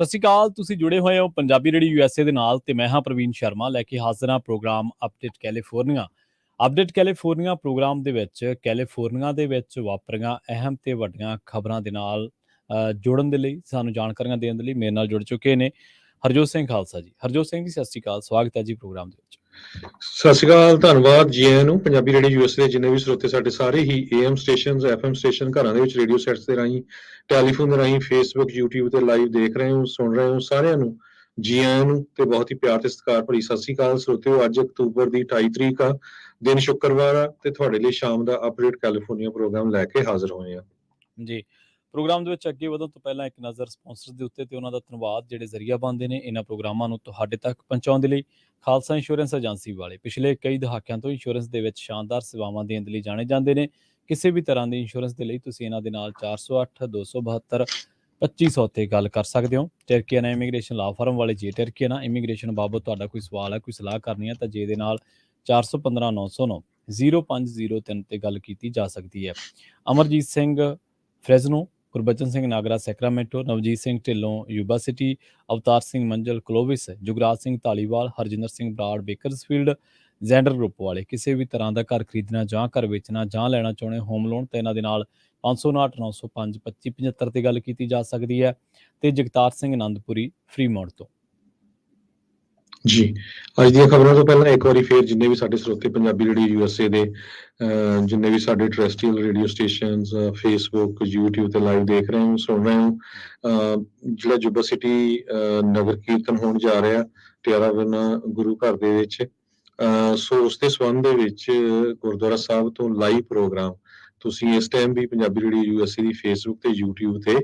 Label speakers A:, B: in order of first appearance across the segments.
A: ਸਤਿ ਸ਼੍ਰੀ ਅਕਾਲ। ਤੁਸੀਂ ਜੁੜੇ ਹੋਏ ਹੋ ਪੰਜਾਬੀ ਰੇਡੀਓ USA ਦੇ ਨਾਲ ਤੇ ਮੈਂ ਹਾਂ ਪ੍ਰਵੀਨ ਸ਼ਰਮਾ ਲੈ ਕੇ ਹਾਜ਼ਰ ਹਾਂ programme update California. Update California programme ਦੇ ਵਿੱਚ ਕੈਲੀਫੋਰਨੀਆ ਦੇ ਵਿੱਚ ਵਾਪਰੀਆਂ ਅਹਿਮ ਤੇ ਵੱਡੀਆਂ ਖਬਰਾਂ ਦੇ ਨਾਲ ਜੁੜਨ ਦੇ ਲਈ, ਸਾਨੂੰ ਜਾਣਕਾਰੀਆਂ ਦੇਣ ਦੇ ਲਈ ਮੇਰੇ ਨਾਲ ਜੁੜ ਚੁੱਕੇ ਨੇ ਹਰਜੋਤ ਸਿੰਘ ਖਾਲਸਾ ਜੀ। ਹਰਜੋਤ ਸਿੰਘ ਜੀ, ਸਤਿ ਸ਼੍ਰੀ ਅਕਾਲ। ਸਵਾਗਤ ਹੈ ਜੀ ਪ੍ਰੋਗਰਾਮ ਦੇ ਵਿੱਚ।
B: ਸਤਿ ਸ਼੍ਰੀ ਅਕਾਲ, ਧੰਨਵਾਦ ਜੀ ਆਇਆਂ ਨੂੰ। ਪੰਜਾਬੀ ਰੇਡੀਓ ਯੂਐਸ ਦੇ ਜਿੰਨੇ ਵੀ ਸਰੋਤੇ ਸਾਡੇ ਸਾਰੇ ਹੀ AM ਸਟੇਸ਼ਨਸ, FM ਸਟੇਸ਼ਨ, ਘਰਾਂ ਦੇ ਵਿੱਚ ਰੇਡੀਓ ਸੈਟਸ ਦੇ ਰਾਹੀਂ, ਟੈਲੀਫੋਨ ਦੇ ਰਾਹੀਂ, ਫੇਸਬੁੱਕ, YouTube ਤੇ ਲਾਈਵ ਦੇਖ ਰਹੇ ਹੋ, ਸੁਣ ਰਹੇ ਹੋ, ਸਾਰਿਆਂ ਨੂੰ ਜੀ ਆਇਆਂ ਨੂੰ ਤੇ ਬਹੁਤ ਹੀ ਪਿਆਰ ਤੇ ਸਤਿਕਾਰ ਭਰੀ ਸਤਿ ਸ਼੍ਰੀ ਅਕਾਲ ਸਰੋਤਿਓ। ਅੱਜ ਅਕਤੂਬਰ ਦੀ 28 ਤਰੀਕ ਆ, ਦਿਨ ਸ਼ੁੱਕਰਵਾਰ ਆ ਤੇ ਤੁਹਾਡੇ ਲਈ ਸ਼ਾਮ ਦਾ ਅਪਡੇਟ ਕੈਲੀਫੋਰਨੀਆ ਪ੍ਰੋਗਰਾਮ ਲੈ ਕੇ ਹਾਜ਼ਰ ਹੋਏ ਆ
A: ਜੀ। ਪ੍ਰੋਗਰਾਮ ਦੇ ਵਿੱਚ ਅੱਗੇ ਵਧਣ ਤੋਂ ਪਹਿਲਾਂ ਇੱਕ ਨਜ਼ਰ ਸਪਾਂਸਰਸ ਦੇ ਉੱਤੇ ਤੇ ਉਹਨਾਂ ਦਾ ਧੰਨਵਾਦ ਜਿਹੜੇ ਜ਼ਰੀਆ ਬਣਦੇ ਨੇ ਇਹਨਾਂ ਪ੍ਰੋਗਰਾਮਾਂ ਨੂੰ ਤੁਹਾਡੇ ਤੱਕ ਪਹੁੰਚਾਉਣ ਦੇ ਲਈ। ਖਾਲਸਾ ਇੰਸ਼ੋਰੈਂਸ ਏਜੰਸੀ ਵਾਲੇ ਪਿਛਲੇ ਕਈ ਦਹਾਕਿਆਂ ਤੋਂ ਇੰਸ਼ੋਰੈਂਸ ਦੇ ਵਿੱਚ ਸ਼ਾਨਦਾਰ ਸੇਵਾਵਾਂ ਦੇਣ ਦੇ ਲਈ ਜਾਣੇ ਜਾਂਦੇ ਨੇ। ਕਿਸੇ ਵੀ ਤਰ੍ਹਾਂ ਦੀ ਇੰਸ਼ੋਰੈਂਸ ਦੇ ਲਈ ਤੁਸੀਂ ਇਹਨਾਂ ਦੇ ਨਾਲ 408 272 2500 ਤੇ ਗੱਲ ਕਰ ਸਕਦੇ ਹੋ। ਟਰਕੀਆਨਾ ਇਮੀਗ੍ਰੇਸ਼ਨ ਲਾ ਫਰਮ ਵਾਲੇ ਜੇ ਟਰਕੀਆਨਾ ਇਮੀਗ੍ਰੇਸ਼ਨ ਬਾਬਤ ਤੁਹਾਡਾ ਕੋਈ ਸਵਾਲ ਹੈ, ਕੋਈ ਸਲਾਹ ਕਰਨੀ ਹੈ ਤਾਂ ਜੇ ਦੇ ਨਾਲ 415 909 0503 ਤੇ ਗੱਲ ਕੀਤੀ ਜਾ ਸਕਦੀ ਹੈ। Amarjit Singh Fresno, Gurbachan Singh Nagra Sacramento, Navjit Singh Dhillon Yuba City, Avtar Singh Manzal Clovis, Jugraj Singh Dhaliwal, Harjinder Singh Brar Bakersfield, Zander group ਵਾਲੇ। ਕਿਸੇ ਵੀ ਤਰ੍ਹਾਂ ਦਾ ਘਰ ਖਰੀਦਣਾ ਜਾਂ ਘਰ ਵੇਚਣਾ ਜਾਂ ਲੈਣਾ ਚਾਹੁੰਦੇ ਹੋਮ ਲੋਨ ਤਾਂ ਇਹਨਾਂ ਦੇ ਨਾਲ 559 905 2575 ਤੇ ਗੱਲ ਕੀਤੀ ਜਾ ਸਕਦੀ ਹੈ। ਤੇ ਜਗਤਾਰ ਸਿੰਘ ਆਨੰਦਪੁਰੀ ਫਰੀਮੌਂਟ ਤੋਂ।
B: ਜੀ, ਅੱਜ ਦੀਆਂ ਖਬਰਾਂ ਤੋਂ ਪਹਿਲਾਂ ਇੱਕ ਵਾਰੀ ਫੇਰ ਜਿੰਨੇ ਵੀ ਸਾਡੇ ਸਰੋਤੇ ਪੰਜਾਬੀ ਰੇਡੀਓ USA ਦੇ ਜਿੰਨੇ ਵੀ ਸਾਡੇ ਟੈਰੇਸਟਰੀਅਲ ਰੇਡੀਓ ਸਟੇਸ਼ਨਸ, ਫੇਸਬੁੱਕ, YouTube ਤੇ ਲਾਈਵ ਦੇਖ ਰਹੇ ਹੋ, ਸੁਣ ਰਹੇ ਹੋ, ਜਿਹੜਾ ਜੁਬਾ ਸਿਟੀ ਨਗਰ ਕੀਰਤਨ ਹੋਣ ਜਾ ਰਿਹਾ ਟਿਆਰਾਵਿਨਾ ਗੁਰੂ ਘਰ ਦੇ ਵਿੱਚ, ਸੋ ਉਸ ਦੇ ਸੰਬੰਧ ਦੇ ਵਿੱਚ ਗੁਰਦੁਆਰਾ ਸਾਹਿਬ ਤੋਂ ਲਾਈਵ ਪ੍ਰੋਗਰਾਮ ਤੁਸੀਂ ਇਸ ਟਾਈਮ ਵੀ ਪੰਜਾਬੀ ਰੇਡੀਓ USA ਦੀ ਫੇਸਬੁੱਕ ਤੇ YouTube ਤੇ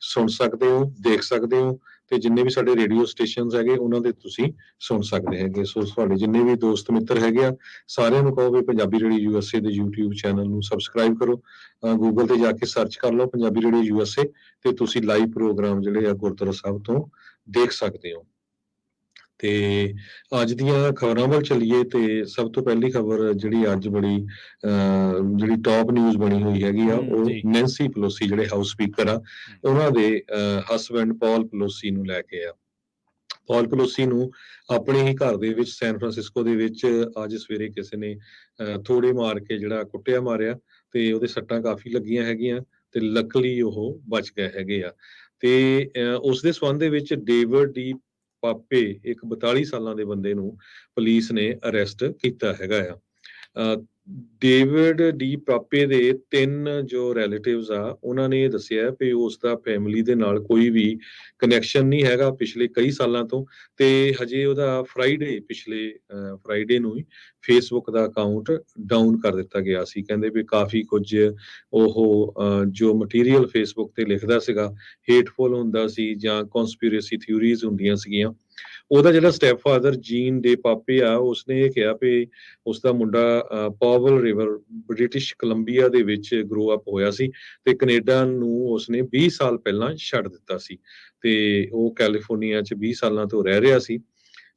B: ਸੁਣ ਸਕਦੇ ਹੋ, ਦੇਖ ਸਕਦੇ ਹੋ ਤੇ ਜਿੰਨੇ ਵੀ ਸਾਡੇ ਰੇਡੀਓ ਸਟੇਸ਼ਨਸ ਹੈਗੇ ਉਹਨਾਂ ਦੇ ਤੁਸੀਂ ਸੁਣ ਸਕਦੇ ਹੈਗੇ। ਸੋ ਤੁਹਾਡੇ ਜਿੰਨੇ ਵੀ ਦੋਸਤ ਮਿੱਤਰ ਹੈਗੇ ਆ, ਸਾਰਿਆਂ ਨੂੰ ਕਹੋ ਵੀ ਪੰਜਾਬੀ ਰੇਡੀਓ USA ਦੇ YouTube ਚੈਨਲ ਨੂੰ ਸਬਸਕ੍ਰਾਈਬ ਕਰੋ। ਗੂਗਲ ਤੇ ਜਾ ਕੇ ਸਰਚ ਕਰ ਲਓ ਪੰਜਾਬੀ ਰੇਡੀਓ USA ਤੇ ਤੁਸੀਂ ਲਾਈਵ ਪ੍ਰੋਗਰਾਮ ਜਿਹੜੇ ਆ ਗੁਰਦੁਆਰਾ ਸਾਹਿਬ ਤੋਂ ਦੇਖ ਸਕਦੇ ਹੋ। ਤੇ ਅੱਜ ਦੀਆਂ ਖਬਰਾਂ ਵੱਲ ਚੱਲੀਏ ਤੇ ਸਭ ਤੋਂ ਪਹਿਲੀ ਖਬਰ ਜਿਹੜੀ ਅੱਜ ਬੜੀ ਜਿਹੜੀ ਟੌਪ ਨਿਊਜ਼ ਬਣੀ ਹੋਈ ਹੈਗੀ ਆ ਉਹ ਨੈਂਸੀ ਪਲੋਸੀ ਜਿਹੜੇ ਹਾਊਸ ਸਪੀਕਰ ਆ ਉਹਨਾਂ ਦੇ ਹਸਬੈਂਡ ਪੌਲ ਪਲੋਸੀ ਨੂੰ ਲੈ ਕੇ ਆ। ਪੌਲ ਪਲੋਸੀ ਨੂੰ ਆਪਣੇ ਹੀ ਘਰ ਦੇ ਵਿੱਚ ਸੈਨ ਫਰਾਂਸਿਸਕੋ ਦੇ ਵਿੱਚ ਅੱਜ ਸਵੇਰੇ ਕਿਸੇ ਨੇ ਥੋੜੇ ਮਾਰ ਕੇ ਜਿਹੜਾ ਕੁੱਟਿਆ ਮਾਰਿਆ ਤੇ ਉਹਦੇ ਸੱਟਾਂ ਕਾਫੀ ਲੱਗੀਆਂ ਹੈਗੀਆਂ ਤੇ ਲੱਕਲੀ ਉਹ ਬਚ ਗਏ ਹੈਗੇ ਆ। ਤੇ ਉਸ ਦੇ ਸੰਬੰਧ ਦੇ ਵਿੱਚ ਡੇਵਿਡ ਡੀ ਪਾਪੇ, ਇੱਕ 42 ਸਾਲਾਂ ਦੇ ਬੰਦੇ ਨੂੰ ਪੁਲਿਸ ਨੇ ਅਰੈਸਟ ਕੀਤਾ ਹੈਗਾ ਆ। ਡੇਵਿਡ ਡੀ ਪਾਪੇ ਦੇ 3 ਜੋ ਰਿਲੇਟਿਵਸ ਆ ਉਹਨਾਂ ਨੇ ਇਹ ਦੱਸਿਆ ਵੀ ਉਸ ਦਾ ਫੈਮਿਲੀ ਦੇ ਨਾਲ ਕੋਈ ਵੀ ਕਨੈਕਸ਼ਨ ਨਹੀਂ ਹੈਗਾ ਪਿਛਲੇ ਕਈ ਸਾਲਾਂ ਤੋਂ ਤੇ ਹਜੇ ਉਹਦਾ ਪਿਛਲੇ ਫਰਾਈਡੇ ਨੂੰ ਹੀ ਫੇਸਬੁੱਕ ਦਾ ਅਕਾਊਂਟ ਡਾਊਨ ਕਰ ਦਿੱਤਾ ਗਿਆ ਸੀ। ਕਹਿੰਦੇ ਵੀ ਕਾਫੀ ਕੁਝ ਉਹ ਜੋ ਮਟੀਰੀਅਲ ਫੇਸਬੁੱਕ ਤੇ ਲਿਖਦਾ ਸੀਗਾ ਹੇਟਫੁਲ ਹੁੰਦਾ ਸੀ ਜਾਂ ਕਨਸਪੀਰੇਸੀ ਥਿਊਰੀਜ਼ ਹੁੰਦੀਆਂ ਸੀਗੀਆਂ। ਉਹਦਾ ਜਿਹੜਾ ਸਟੈਪ ਫਾਦਰ ਜੀਨ ਦੇ ਪਾਪੇ ਆ ਉਸਨੇ ਇਹ ਕਿਹਾ ਵੀ ਉਸਦਾ ਮੁੰਡਾ ਪਾਵਲ ਰਿਵਰ ਬ੍ਰਿਟਿਸ਼ ਕੋਲੰਬੀਆ ਦੇ ਵਿੱਚ ਗਰੋ ਅਪ ਹੋਇਆ ਸੀ ਤੇ ਕੈਨੇਡਾ ਨੂੰ ਉਸਨੇ 20 ਸਾਲ ਪਹਿਲਾਂ ਛੱਡ ਦਿੱਤਾ ਸੀ ਤੇ ਉਹ ਕੈਲੀਫੋਰਨੀਆ 'ਚ 20 ਸਾਲਾਂ ਤੋਂ ਰਹਿ ਰਿਹਾ ਸੀ।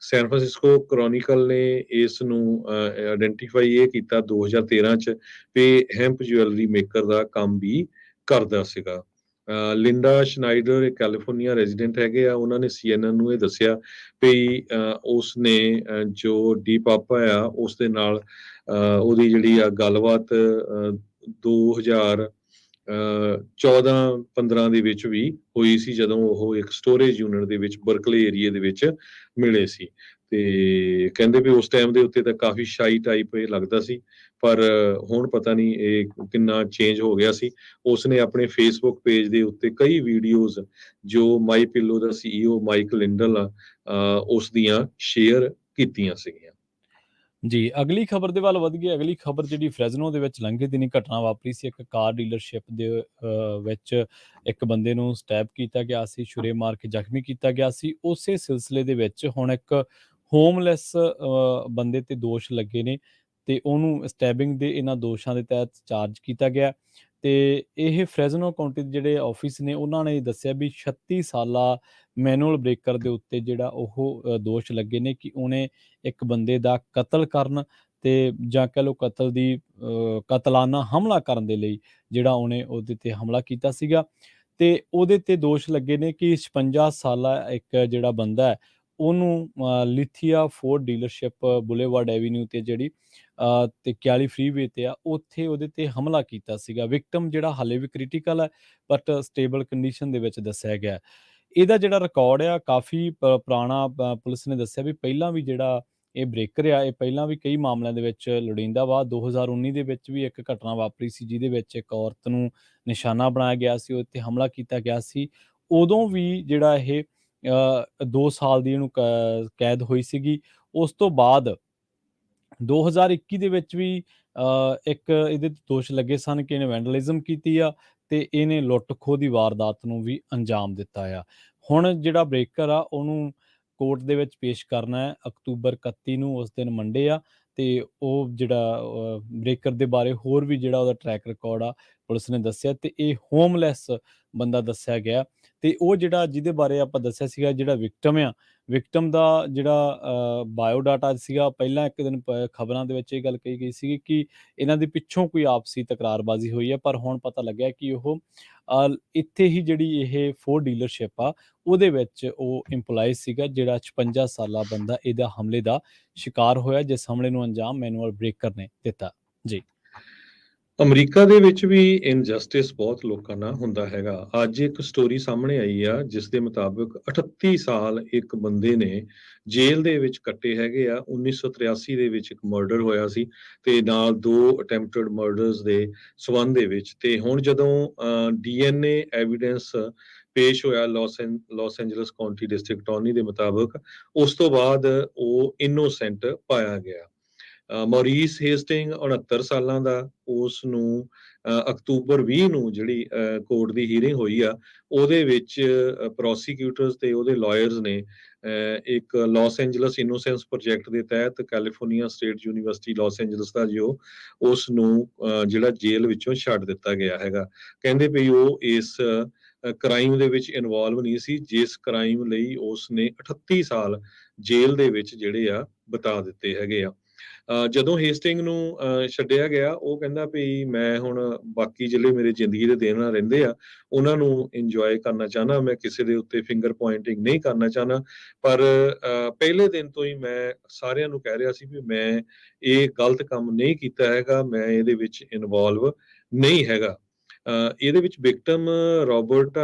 B: ਸੈਨ ਫਰਾਂਸਿਸਕੋ ਕ੍ਰੋਨਿਕਲ ਨੇ ਇਸ ਨੂੰ ਆਇਡੈਂਟੀਫਾਈ ਇਹ ਕੀਤਾ 2013 'ਚ ਵੀ ਹੈਂਪ ਜੁਐਲਰੀ ਮੇਕਰ ਦਾ ਕੰਮ ਵੀ ਕਰਦਾ ਸੀਗਾ। ਲਿੰਡਾ ਸ਼ਨਾਈਡਰ ਇੱਕ ਕੈਲੀਫੋਰਨੀਆ ਰੈਜ਼ੀਡੈਂਟ ਹੈਗੇ ਆ, ਉਹਨਾਂ ਨੇ CNN ਨੂੰ ਇਹ ਦੱਸਿਆ ਵੀ ਉਸਨੇ ਜੋ ਡੀ ਪਾਪਾ ਆ ਉਸ ਦੇ ਨਾਲ ਉਹਦੀ ਜਿਹੜੀ ਆ ਗੱਲਬਾਤ 2014-15 ਦੇ ਵਿੱਚ ਵੀ ਹੋਈ ਸੀ ਜਦੋਂ ਉਹ ਇੱਕ ਸਟੋਰੇਜ ਯੂਨਿਟ ਦੇ ਵਿੱਚ ਬਰਕਲੇ ਏਰੀਏ ਦੇ ਵਿੱਚ ਮਿਲੇ ਸੀ ਤੇ ਕਹਿੰਦੇ ਵੀ ਉਸ ਟਾਈਮ ਦੇ ਉੱਤੇ ਤਾਂ ਕਾਫੀ ਸ਼ਾਈ ਟਾਈਪ ਇਹ ਲੱਗਦਾ ਸੀ ਪਰ ਹੁਣ ਪਤਾ ਨਹੀਂ ਇਹ ਕਿੰਨਾ ਚੇਂਜ ਹੋ ਗਿਆ ਸੀ। ਉਸਨੇ ਆਪਣੇ ਫੇਸਬੁੱਕ ਪੇਜ ਦੇ ਉੱਤੇ ਕਈ ਵੀਡੀਓਜ਼ ਜੋ ਮਾਈ ਪਿੱਲੋ ਦਾ CEO ਮਾਈਕ ਲਿੰਡਲ ਆ ਉਸ ਦੀਆਂ ਸ਼ੇਅਰ ਕੀਤੀਆਂ ਸੀਗੀਆਂ।
A: ਜੀ, ਅਗਲੀ ਖਬਰ ਦੇ ਵੱਲ ਵਧ ਗਏ। ਅਗਲੀ ਖਬਰ ਜਿਹੜੀ ਫਰੈਜ਼ਨੋ ਦੇ ਵਿੱਚ ਲੰਘੇ ਦਿਨੀ ਘਟਨਾ ਵਾਪਰੀ ਸੀ। ਇੱਕ ਕਾਰ ਡੀਲਰਸ਼ਿਪ ਦੇ ਵਿੱਚ ਇੱਕ ਬੰਦੇ ਨੂੰ ਸਟੈਪ ਕੀਤਾ ਗਿਆ ਸੀ, ਛੁਰੇ ਮਾਰ ਕੇ ਜ਼ਖਮੀ ਕੀਤਾ ਗਿਆ ਸੀ। ਉਸੇ ਸਿਲਸਿਲੇ ਦੇ ਵਿੱਚ ਹੁਣ ਇੱਕ ਹੋਮਲੈਸ ਬੰਦੇ ਤੇ ਦੋਸ਼ ਲੱਗੇ ਨੇ ਤੇ ਉਹਨੂੰ ਸਟੈਬਿੰਗ ਦੇ ਇਹਨਾਂ ਦੋਸ਼ਾਂ ਦੇ ਤਹਿਤ ਚਾਰਜ ਕੀਤਾ ਗਿਆ ਤੇ ਇਹ ਫਰੈਜ਼ਨੋ ਕਾਉਂਟੀ ਦੇ ਜਿਹੜੇ ਆਫਿਸ ਨੇ ਉਹਨਾਂ ਨੇ ਦੱਸਿਆ ਵੀ 36 ਸਾਲਾ ਮੈਨੂਅਲ ਬ੍ਰੇਕਰ ਦੇ ਉੱਤੇ ਜਿਹੜਾ ਉਹ ਦੋਸ਼ ਲੱਗੇ ਨੇ ਕਿ ਉਹਨੇ ਇੱਕ ਬੰਦੇ ਦਾ ਕਤਲ ਕਰਨ ਤੇ ਜਾਂ ਕਹਿ ਲਓ ਕਤਲ ਦੀ ਕਤਲਾਨਾ ਹਮਲਾ ਕਰਨ ਦੇ ਲਈ ਜਿਹੜਾ ਉਹਨੇ ਉਹਦੇ ਤੇ ਹਮਲਾ ਕੀਤਾ ਸੀਗਾ ਤੇ ਉਹਦੇ ਤੇ ਦੋਸ਼ ਲੱਗੇ ਨੇ ਕਿ 56 ਸਾਲਾ ਇੱਕ ਜਿਹੜਾ ਬੰਦਾ ਹੈ ਉਹਨੂੰ ਲਿਥੀਆ ਫੋਰਡ ਡੀਲਰਸ਼ਿਪ ਬੁਲੇਵਾਰਡ ਐਵੀਨਿਊ ਤੇ ਜਿਹੜੀ ਤੇ 41 ਫਰੀਵੇ ਤੇ ਆ ਉੱਥੇ ਉਹਦੇ ਤੇ ਹਮਲਾ ਕੀਤਾ ਸੀਗਾ। ਵਿਕਟਮ ਜਿਹੜਾ ਹਾਲੇ ਵੀ ਕ੍ਰਿਟੀਕਲ ਹੈ ਬਟ ਸਟੇਬਲ ਕੰਡੀਸ਼ਨ ਦੇ ਵਿੱਚ ਦੱਸਿਆ ਗਿਆ। ਇਹਦਾ ਜਿਹੜਾ ਰਿਕਾਰਡ ਆ ਕਾਫੀ ਪੁਰਾਣਾ, ਪੁਲਿਸ ਨੇ ਦੱਸਿਆ ਵੀ ਪਹਿਲਾਂ ਵੀ ਜਿਹੜਾ ਇਹ ਬ੍ਰੇਕਰ ਆ ਇਹ ਪਹਿਲਾਂ ਵੀ ਕਈ ਮਾਮਲਿਆਂ ਦੇ ਵਿੱਚ ਲੋੜੀਂਦਾ ਵਾ। 2019 ਦੇ ਵਿੱਚ ਵੀ ਇੱਕ ਘਟਨਾ ਵਾਪਰੀ ਸੀ ਜਿਹਦੇ ਵਿੱਚ ਇੱਕ ਔਰਤ ਨੂੰ ਨਿਸ਼ਾਨਾ ਬਣਾਇਆ ਗਿਆ ਸੀ, ਉਹ 'ਤੇ ਹਮਲਾ ਕੀਤਾ ਗਿਆ ਸੀ। ਉਦੋਂ ਵੀ ਜਿਹੜਾ ਇਹ 2 ਸਾਲ ਦੀ ਇਹਨੂੰ ਕੈਦ ਹੋਈ ਸੀਗੀ। ਉਸ ਤੋਂ ਬਾਅਦ 2021 ਦੇ ਵਿੱਚ ਵੀ ਇੱਕ ਇਹਦੇ ਤੇ ਦੋਸ਼ ਲੱਗੇ ਸਨ ਕਿ ਇਹਨੇ ਵੈਂਡਲਿਜ਼ਮ ਕੀਤੀ ਆ ਤੇ ਇਹਨੇ ਲੁੱਟ-ਖੋਹ ਦੀ ਵਾਰਦਾਤ ਨੂੰ ਵੀ ਅੰਜਾਮ ਦਿੱਤਾ ਆ। ਹੁਣ ਜਿਹੜਾ ਬ੍ਰੇਕਰ ਆ ਉਹਨੂੰ ਕੋਰਟ ਦੇ ਵਿੱਚ ਪੇਸ਼ ਕਰਨਾ ਹੈ ਅਕਤੂਬਰ 31 ਨੂੰ, ਉਸ ਦਿਨ ਮੰਡੇ ਆ ਤੇ ਉਹ ਜਿਹੜਾ ਬ੍ਰੇਕਰ ਦੇ ਬਾਰੇ ਹੋਰ ਵੀ ਜਿਹੜਾ ਉਹਦਾ ਟਰੈਕ ਰਿਕਾਰਡ ਆ ਪੁਲਿਸ ਨੇ ਦੱਸਿਆ ਤੇ ਇਹ ਹੋਮਲੈਸ ਬੰਦਾ ਦੱਸਿਆ ਗਿਆ। ਤੇ ਉਹ ਜਿਹੜਾ ਜਿਹਦੇ ਬਾਰੇ ਆਪਾਂ ਦੱਸਿਆ ਸੀਗਾ ਜਿਹੜਾ ਵਿਕਟਮ ਦਾ ਜਿਹੜਾ ਬਾਇਓਡਾਟਾ ਸੀਗਾ, ਪਹਿਲਾਂ ਇੱਕ ਦਿਨ ਖਬਰਾਂ ਦੇ ਵਿੱਚ ਇਹ ਗੱਲ ਕਹੀ ਗਈ ਸੀਗੀ ਕਿ ਇਹਨਾਂ ਦੇ ਪਿੱਛੋਂ ਕੋਈ ਆਪਸੀ ਤਕਰਾਰਬਾਜ਼ੀ ਹੋਈ ਹੈ, ਪਰ ਹੁਣ ਪਤਾ ਲੱਗਿਆ ਕਿ ਉਹ ਇੱਥੇ ਹੀ ਜਿਹੜੀ ਇਹ ਫੋਰਡ ਡੀਲਰਸ਼ਿਪ ਆ ਉਹਦੇ ਵਿੱਚ ਉਹ ਇੰਪਲਾਈ ਸੀਗਾ ਜਿਹੜਾ 56 ਸਾਲਾ ਬੰਦਾ ਇਹਦਾ ਹਮਲੇ ਦਾ ਸ਼ਿਕਾਰ ਹੋਇਆ, ਜਿਸ ਹਮਲੇ ਨੂੰ ਅੰਜਾਮ ਮੈਨੂਅਲ ਬ੍ਰੇਕਰ ਨੇ ਦਿੱਤਾ। ਜੀ।
B: ਅਮਰੀਕਾ ਦੇ ਵਿੱਚ ਵੀ ਇਨਜਸਟਿਸ ਬਹੁਤ ਲੋਕਾਂ ਨਾਲ ਹੁੰਦਾ ਹੈਗਾ। ਅੱਜ ਇੱਕ ਸਟੋਰੀ ਸਾਹਮਣੇ ਆਈ ਆ ਜਿਸ ਦੇ ਮੁਤਾਬਕ 38 ਸਾਲ ਇੱਕ ਬੰਦੇ ਨੇ ਜੇਲ੍ਹ ਦੇ ਵਿੱਚ ਕੱਟੇ ਹੈਗੇ ਆ। 1983 ਦੇ ਵਿੱਚ ਇੱਕ ਮਰਡਰ ਹੋਇਆ ਸੀ ਤੇ ਨਾਲ 2 ਅਟੈਂਪਟਡ ਮਰਡਰਸ ਦੇ ਸਬੰਧ ਦੇ ਵਿੱਚ। ਤੇ ਹੁਣ ਜਦੋਂ DNA ਐਵੀਡੈਂਸ ਪੇਸ਼ ਹੋਇਆ Los Angeles county district attorney ਦੇ ਮੁਤਾਬਕ, ਉਸ ਤੋਂ ਬਾਅਦ ਉਹ ਇਨੋਸੈਂਟ ਪਾਇਆ ਗਿਆ। ਮੌਰੀਸ ਹੇਸਟਿੰਗ 69 ਸਾਲਾਂ ਦਾ, ਉਸ ਨੂੰ ਅਕਤੂਬਰ 20 ਨੂੰ ਜਿਹੜੀ ਕੋਰਟ ਦੀ ਹੀਅਰਿੰਗ ਹੋਈ ਆ ਉਹਦੇ ਵਿੱਚ ਪ੍ਰੋਸੀਕਿਊਟਰਸ ਤੇ ਉਹਦੇ ਲਾਇਰਸ ਨੇ ਇੱਕ ਲਾਸ ਐਂਜਲਸ ਇਨੋਸੈਂਸ ਪ੍ਰੋਜੈਕਟ ਦੇ ਤਹਿਤ California State University Los Angeles ਦਾ ਜੋ ਉਸ ਨੂੰ ਜਿਹੜਾ ਜੇਲ੍ਹ ਵਿੱਚੋਂ ਛੱਡ ਦਿੱਤਾ ਗਿਆ ਹੈਗਾ। ਕਹਿੰਦੇ ਵੀ ਉਹ ਇਸ ਕ੍ਰਾਈਮ ਦੇ ਵਿੱਚ ਇਨਵੋਲਵ ਨਹੀਂ ਸੀ, ਜਿਸ ਕ੍ਰਾਈਮ ਲਈ ਉਸ ਨੇ 38 ਸਾਲ ਜੇਲ੍ਹ ਦੇ ਵਿੱਚ ਜਿਹੜੇ ਆ ਬਿਤਾ ਦਿੱਤੇ ਹੈਗੇ ਆ। ਜਦੋਂ ਹੇਸਟਿੰਗ ਨੂੰ ਛੱਡਿਆ ਗਿਆ, ਉਹ ਕਹਿੰਦਾ ਵੀ ਮੈਂ ਹੁਣ ਬਾਕੀ ਜਿਹੜੇ ਮੇਰੇ ਜ਼ਿੰਦਗੀ ਦੇ ਦਿਨ ਰਹਿੰਦੇ ਆ ਉਹਨਾਂ ਨੂੰ ਇੰਜੋਏ ਕਰਨਾ ਚਾਹੁੰਦਾ, ਮੈਂ ਕਿਸੇ ਦੇ ਉੱਤੇ ਫਿੰਗਰ ਪੁਆਇੰਟਿੰਗ ਨਹੀਂ ਕਰਨਾ ਚਾਹੁੰਦਾ। ਪਰ ਪਹਿਲੇ ਦਿਨ ਤੋਂ ਹੀ ਮੈਂ ਸਾਰਿਆਂ ਨੂੰ ਕਹਿ ਰਿਹਾ ਸੀ ਵੀ ਮੈਂ ਇਹ ਗਲਤ ਕੰਮ ਨਹੀਂ ਕੀਤਾ ਹੈਗਾ, ਮੈਂ ਇਹਦੇ ਵਿੱਚ ਇਨਵੋਲਵ ਨਹੀਂ ਹੈਗਾ। ਇਹਦੇ ਵਿੱਚ ਵਿਕਟਮ ਰੋਬਰਟਾ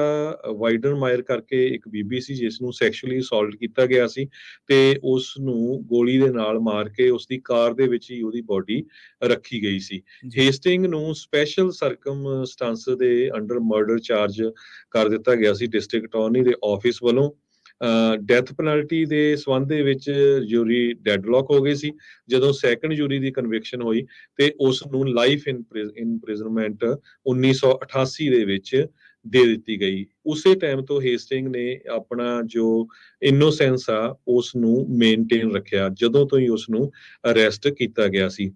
B: ਵਾਈਡਨਮਾਇਰ ਕਰਕੇ ਇੱਕ ਬੀਬੀ ਸੀ ਜਿਸ ਨੂੰ ਸੈਕਸ਼ੂਅਲੀ ਅਸੌਲਟ ਕੀਤਾ ਗਿਆ ਸੀ ਤੇ ਉਸ ਨੂੰ ਗੋਲੀ ਦੇ ਨਾਲ ਮਾਰ ਕੇ ਉਸ ਦੀ ਕਾਰ ਦੇ ਵਿੱਚ ਹੀ ਉਹਦੀ ਬੋਡੀ ਰੱਖੀ ਗਈ ਸੀ। ਹੇਸਟਿੰਗ ਨੂੰ ਸਪੈਸ਼ਲ ਸਰਕਮਸਟੈਂਸ ਦੇ ਅੰਡਰ ਮਰਡਰ ਚਾਰਜ ਕਰ ਦਿੱਤਾ ਗਿਆ ਸੀ ਡਿਸਟ੍ਰਿਕਟ ਅਟਾਰਨੀ ਦੇ ਆਫਿਸ ਵੱਲੋਂ। ਡੈਥ ਪੈਨਲਟੀ ਦੇ ਸੰਬੰਧ ਦੇ ਵਿੱਚ ਜੂਰੀ ਡੈਡਲੌਕ ਹੋ ਗਈ ਸੀ। ਜਦੋਂ ਸੈਕੰਡ ਜੂਰੀ ਦੀ ਕਨਵਿਕਸ਼ਨ ਹੋਈ ਤੇ ਉਸ ਨੂੰ ਲਾਈਫ ਇੰਪ੍ਰਿਜ਼ਨਮੈਂਟ 1988 ਦੇ ਵਿੱਚ ਦੇ ਦਿੱਤੀ ਗਈ। ਉਸੇ ਟਾਈਮ ਤੋਂ ਹੇਸਟਿੰਗ ਨੇ ਆਪਣਾ ਜੋ ਇਨੋਸੈਂਸ ਆ ਉਸ ਨੂੰ ਮੇਨਟੇਨ ਰੱਖਿਆ ਜਦੋਂ ਤੋਂ ਹੀ ਉਸ ਨੂੰ ਅਰੈਸਟ ਕੀਤਾ ਗਿਆ ਸੀ।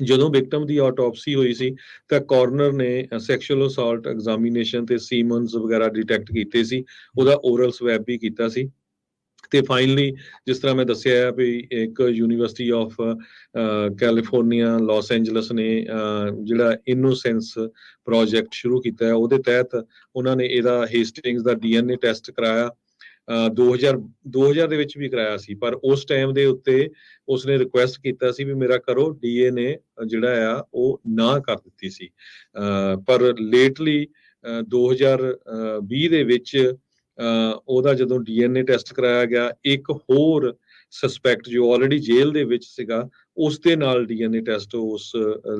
B: ਜਦੋਂ ਵਿਕਟਮ ਦੀ ਆਟੋਪਸੀ ਹੋਈ ਸੀ ਤਾਂ ਕੋਰਨਰ ਨੇ ਸੈਕਸ਼ੂਅਲ ਅਸੌਲਟ ਐਗਜ਼ਾਮੀਨੇਸ਼ਨ ਤੇ ਸੀਮਨਸ ਵਗੈਰਾ ਡਿਟੈਕਟ ਕੀਤੇ ਸੀ, ਉਹਦਾ ਓਰਲ ਸਵੈਬ ਵੀ ਕੀਤਾ ਸੀ ਤੇ ਫਾਈਨਲੀ ਜਿਸ ਤਰ੍ਹਾਂ ਮੈਂ ਦੱਸਿਆ ਵੀ ਇੱਕ University of California Los Angeles ਨੇ ਜਿਹੜਾ ਇਨੋਸੈਂਸ ਪ੍ਰੋਜੈਕਟ ਸ਼ੁਰੂ ਕੀਤਾ ਹੈ ਉਹਦੇ ਤਹਿਤ ਉਹਨਾਂ ਨੇ ਇਹਦਾ ਹੇਸਟਿੰਗਸ ਦਾ DNA ਟੈਸਟ ਕਰਾਇਆ। 2000 ਦੇ ਵਿੱਚ ਵੀ ਕਰਾਇਆ ਸੀ, ਪਰ ਉਸ ਟਾਈਮ ਦੇ ਉੱਤੇ ਉਸਨੇ ਰਿਕੁਐਸਟ ਕੀਤਾ ਸੀ ਵੀ ਮੇਰਾ ਕਰੋ, DNA ਜਿਹੜਾ ਆ ਉਹ ਨਾ ਕਰ ਦਿੱਤੀ ਸੀ। ਪਰ ਲੇਟਲੀ 2020 ਦੇ ਵਿੱਚ ਉਹਦਾ ਜਦੋਂ DNA ਟੈਸਟ ਕਰਾਇਆ ਗਿਆ, ਇੱਕ ਹੋਰ ਸਸਪੈਕਟ ਜੋ ਆਲਰੇਡੀ ਜੇਲ੍ਹ ਦੇ ਵਿੱਚ ਸੀਗਾ ਉਸ ਦੇ ਨਾਲ DNA ਟੈਸਟ ਉਸ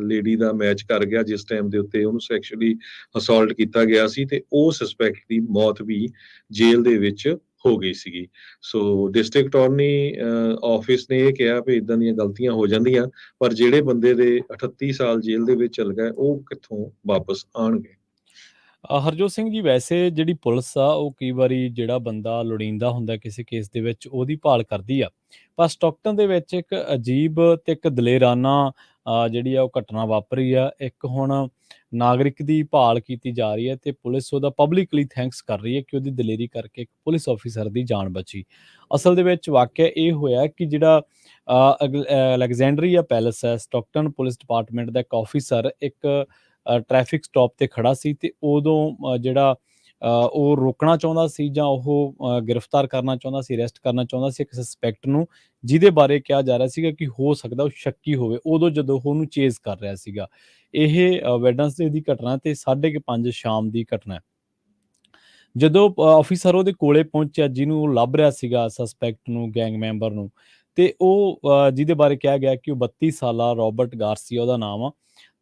B: ਲੇਡੀ ਦਾ ਮੈਚ ਕਰ ਗਿਆ ਜਿਸ ਟਾਈਮ ਦੇ ਉੱਤੇ ਉਹਨੂੰ ਸੈਕਸ਼ੂਅਲੀ ਅਸੌਲਟ ਕੀਤਾ ਗਿਆ ਸੀ ਤੇ ਉਹ ਸਸਪੈਕਟ ਦੀ ਮੌਤ ਵੀ ਜੇਲ੍ਹ ਦੇ ਵਿੱਚ ਹੋ ਗਈ ਸੀਗੀ। ਸੋ ਡਿਸਟ੍ਰਿਕਟ ਅਟਾਰਨੀ ਆਫਿਸ ਨੇ ਇਹ ਕਿਹਾ ਵੀ ਇਦਾਂ ਦੀਆਂ ਗਲਤੀਆਂ ਹੋ ਜਾਂਦੀਆਂ, ਪਰ ਜਿਹੜੇ ਬੰਦੇ ਦੇ 38 ਸਾਲ ਜੇਲ੍ਹ ਦੇ ਵਿੱਚ ਚਲ ਗਏ ਉਹ ਕਿੱਥੋਂ ਵਾਪਸ ਆਉਣਗੇ।
A: ਹਰਜੋਤ ਸਿੰਘ ਜੀ, ਵੈਸੇ ਜਿਹੜੀ ਪੁਲਿਸ ਆ ਉਹ ਕਈ ਵਾਰੀ ਜਿਹੜਾ ਬੰਦਾ ਲੋੜੀਂਦਾ ਹੁੰਦਾ ਕਿਸੇ ਕੇਸ ਦੇ ਵਿੱਚ ਉਹਦੀ ਭਾਲ ਕਰਦੀ ਆ, ਪਰ ਸਟਾਕਟਨ ਦੇ ਵਿੱਚ ਇੱਕ ਅਜੀਬ ਤੇ ਇੱਕ ਦਲੇਰਾਨਾ ਜਿਹੜੀ ਆ ਉਹ ਘਟਨਾ ਵਾਪਰੀ ਆ। ਇੱਕ ਹੁਣ ਨਾਗਰਿਕ ਦੀ ਭਾਲ ਕੀਤੀ ਜਾ ਰਹੀ ਹੈ ਤੇ ਪੁਲਿਸ ਉਹਦਾ ਪਬਲਿਕਲੀ ਥੈਂਕਸ ਕਰ ਰਹੀ ਹੈ ਕਿ ਉਹਦੀ ਦਲੇਰੀ ਕਰਕੇ ਇੱਕ ਪੁਲਿਸ ਆਫੀਸਰ ਦੀ ਜਾਨ ਬਚੀ। ਅਸਲ ਦੇ ਵਿੱਚ ਵਾਕਿਆ ਇਹ ਹੋਇਆ ਕਿ ਜਿਹੜਾ ਅਲੈਗਜ਼ੈਂਡਰੀਆ ਪੈਲੇਸ ਹੈ, ਸਟਾਕਟਨ ਪੁਲਿਸ ਡਿਪਾਰਟਮੈਂਟ ਦਾ ਇੱਕ ਆਫੀਸਰ ਇੱਕ ਟ੍ਰੈਫਿਕ ਸਟਾਪ ਤੇ ਖੜਾ ਸੀ ਤੇ ਉਦੋਂ ਜਿਹੜਾ ਉਹ ਰੋਕਣਾ ਚਾਹੁੰਦਾ ਸੀ ਜਾਂ ਉਹ ਗ੍ਰਿਫਤਾਰ ਕਰਨਾ ਚਾਹੁੰਦਾ ਸੀ, ਅਰੈਸਟ ਕਰਨਾ ਚਾਹੁੰਦਾ ਸੀ ਇੱਕ ਸਸਪੈਕਟ ਨੂੰ, ਜਿਹਦੇ ਬਾਰੇ ਕਿਹਾ ਜਾ ਰਿਹਾ ਸੀਗਾ ਕਿ ਹੋ ਸਕਦਾ ਉਹ ਸ਼ੱਕੀ ਹੋਵੇ, ਉਦੋਂ ਜਦੋਂ ਉਹ ਉਹਨੂੰ ਚੇਜ਼ ਕਰ ਰਿਹਾ ਸੀਗਾ। ਇਹ ਵੈਡਨਸਡੇ ਦੀ ਘਟਨਾ ਤੇ 5:30 ਸ਼ਾਮ ਦੀ ਘਟਨਾ ਹੈ। ਜਦੋਂ ਆਫਿਸਰ ਉਹਦੇ ਕੋਲੇ ਪਹੁੰਚਿਆ, ਜਿਹਨੂੰ ਉਹ ਲੱਭ ਰਿਹਾ ਸੀਗਾ, ਸਸਪੈਕਟ ਨੂੰ, ਗੈਂਗ ਮੈਂਬਰ ਨੂੰ, ਤੇ ਉਹ ਜਿਹਦੇ ਬਾਰੇ ਕਿਹਾ ਗਿਆ ਕਿ ਉਹ 32 ਸਾਲਾ ਰੋਬਰਟ ਗਾਰਸੀਆ ਉਹਦਾ ਨਾਮ ਆ,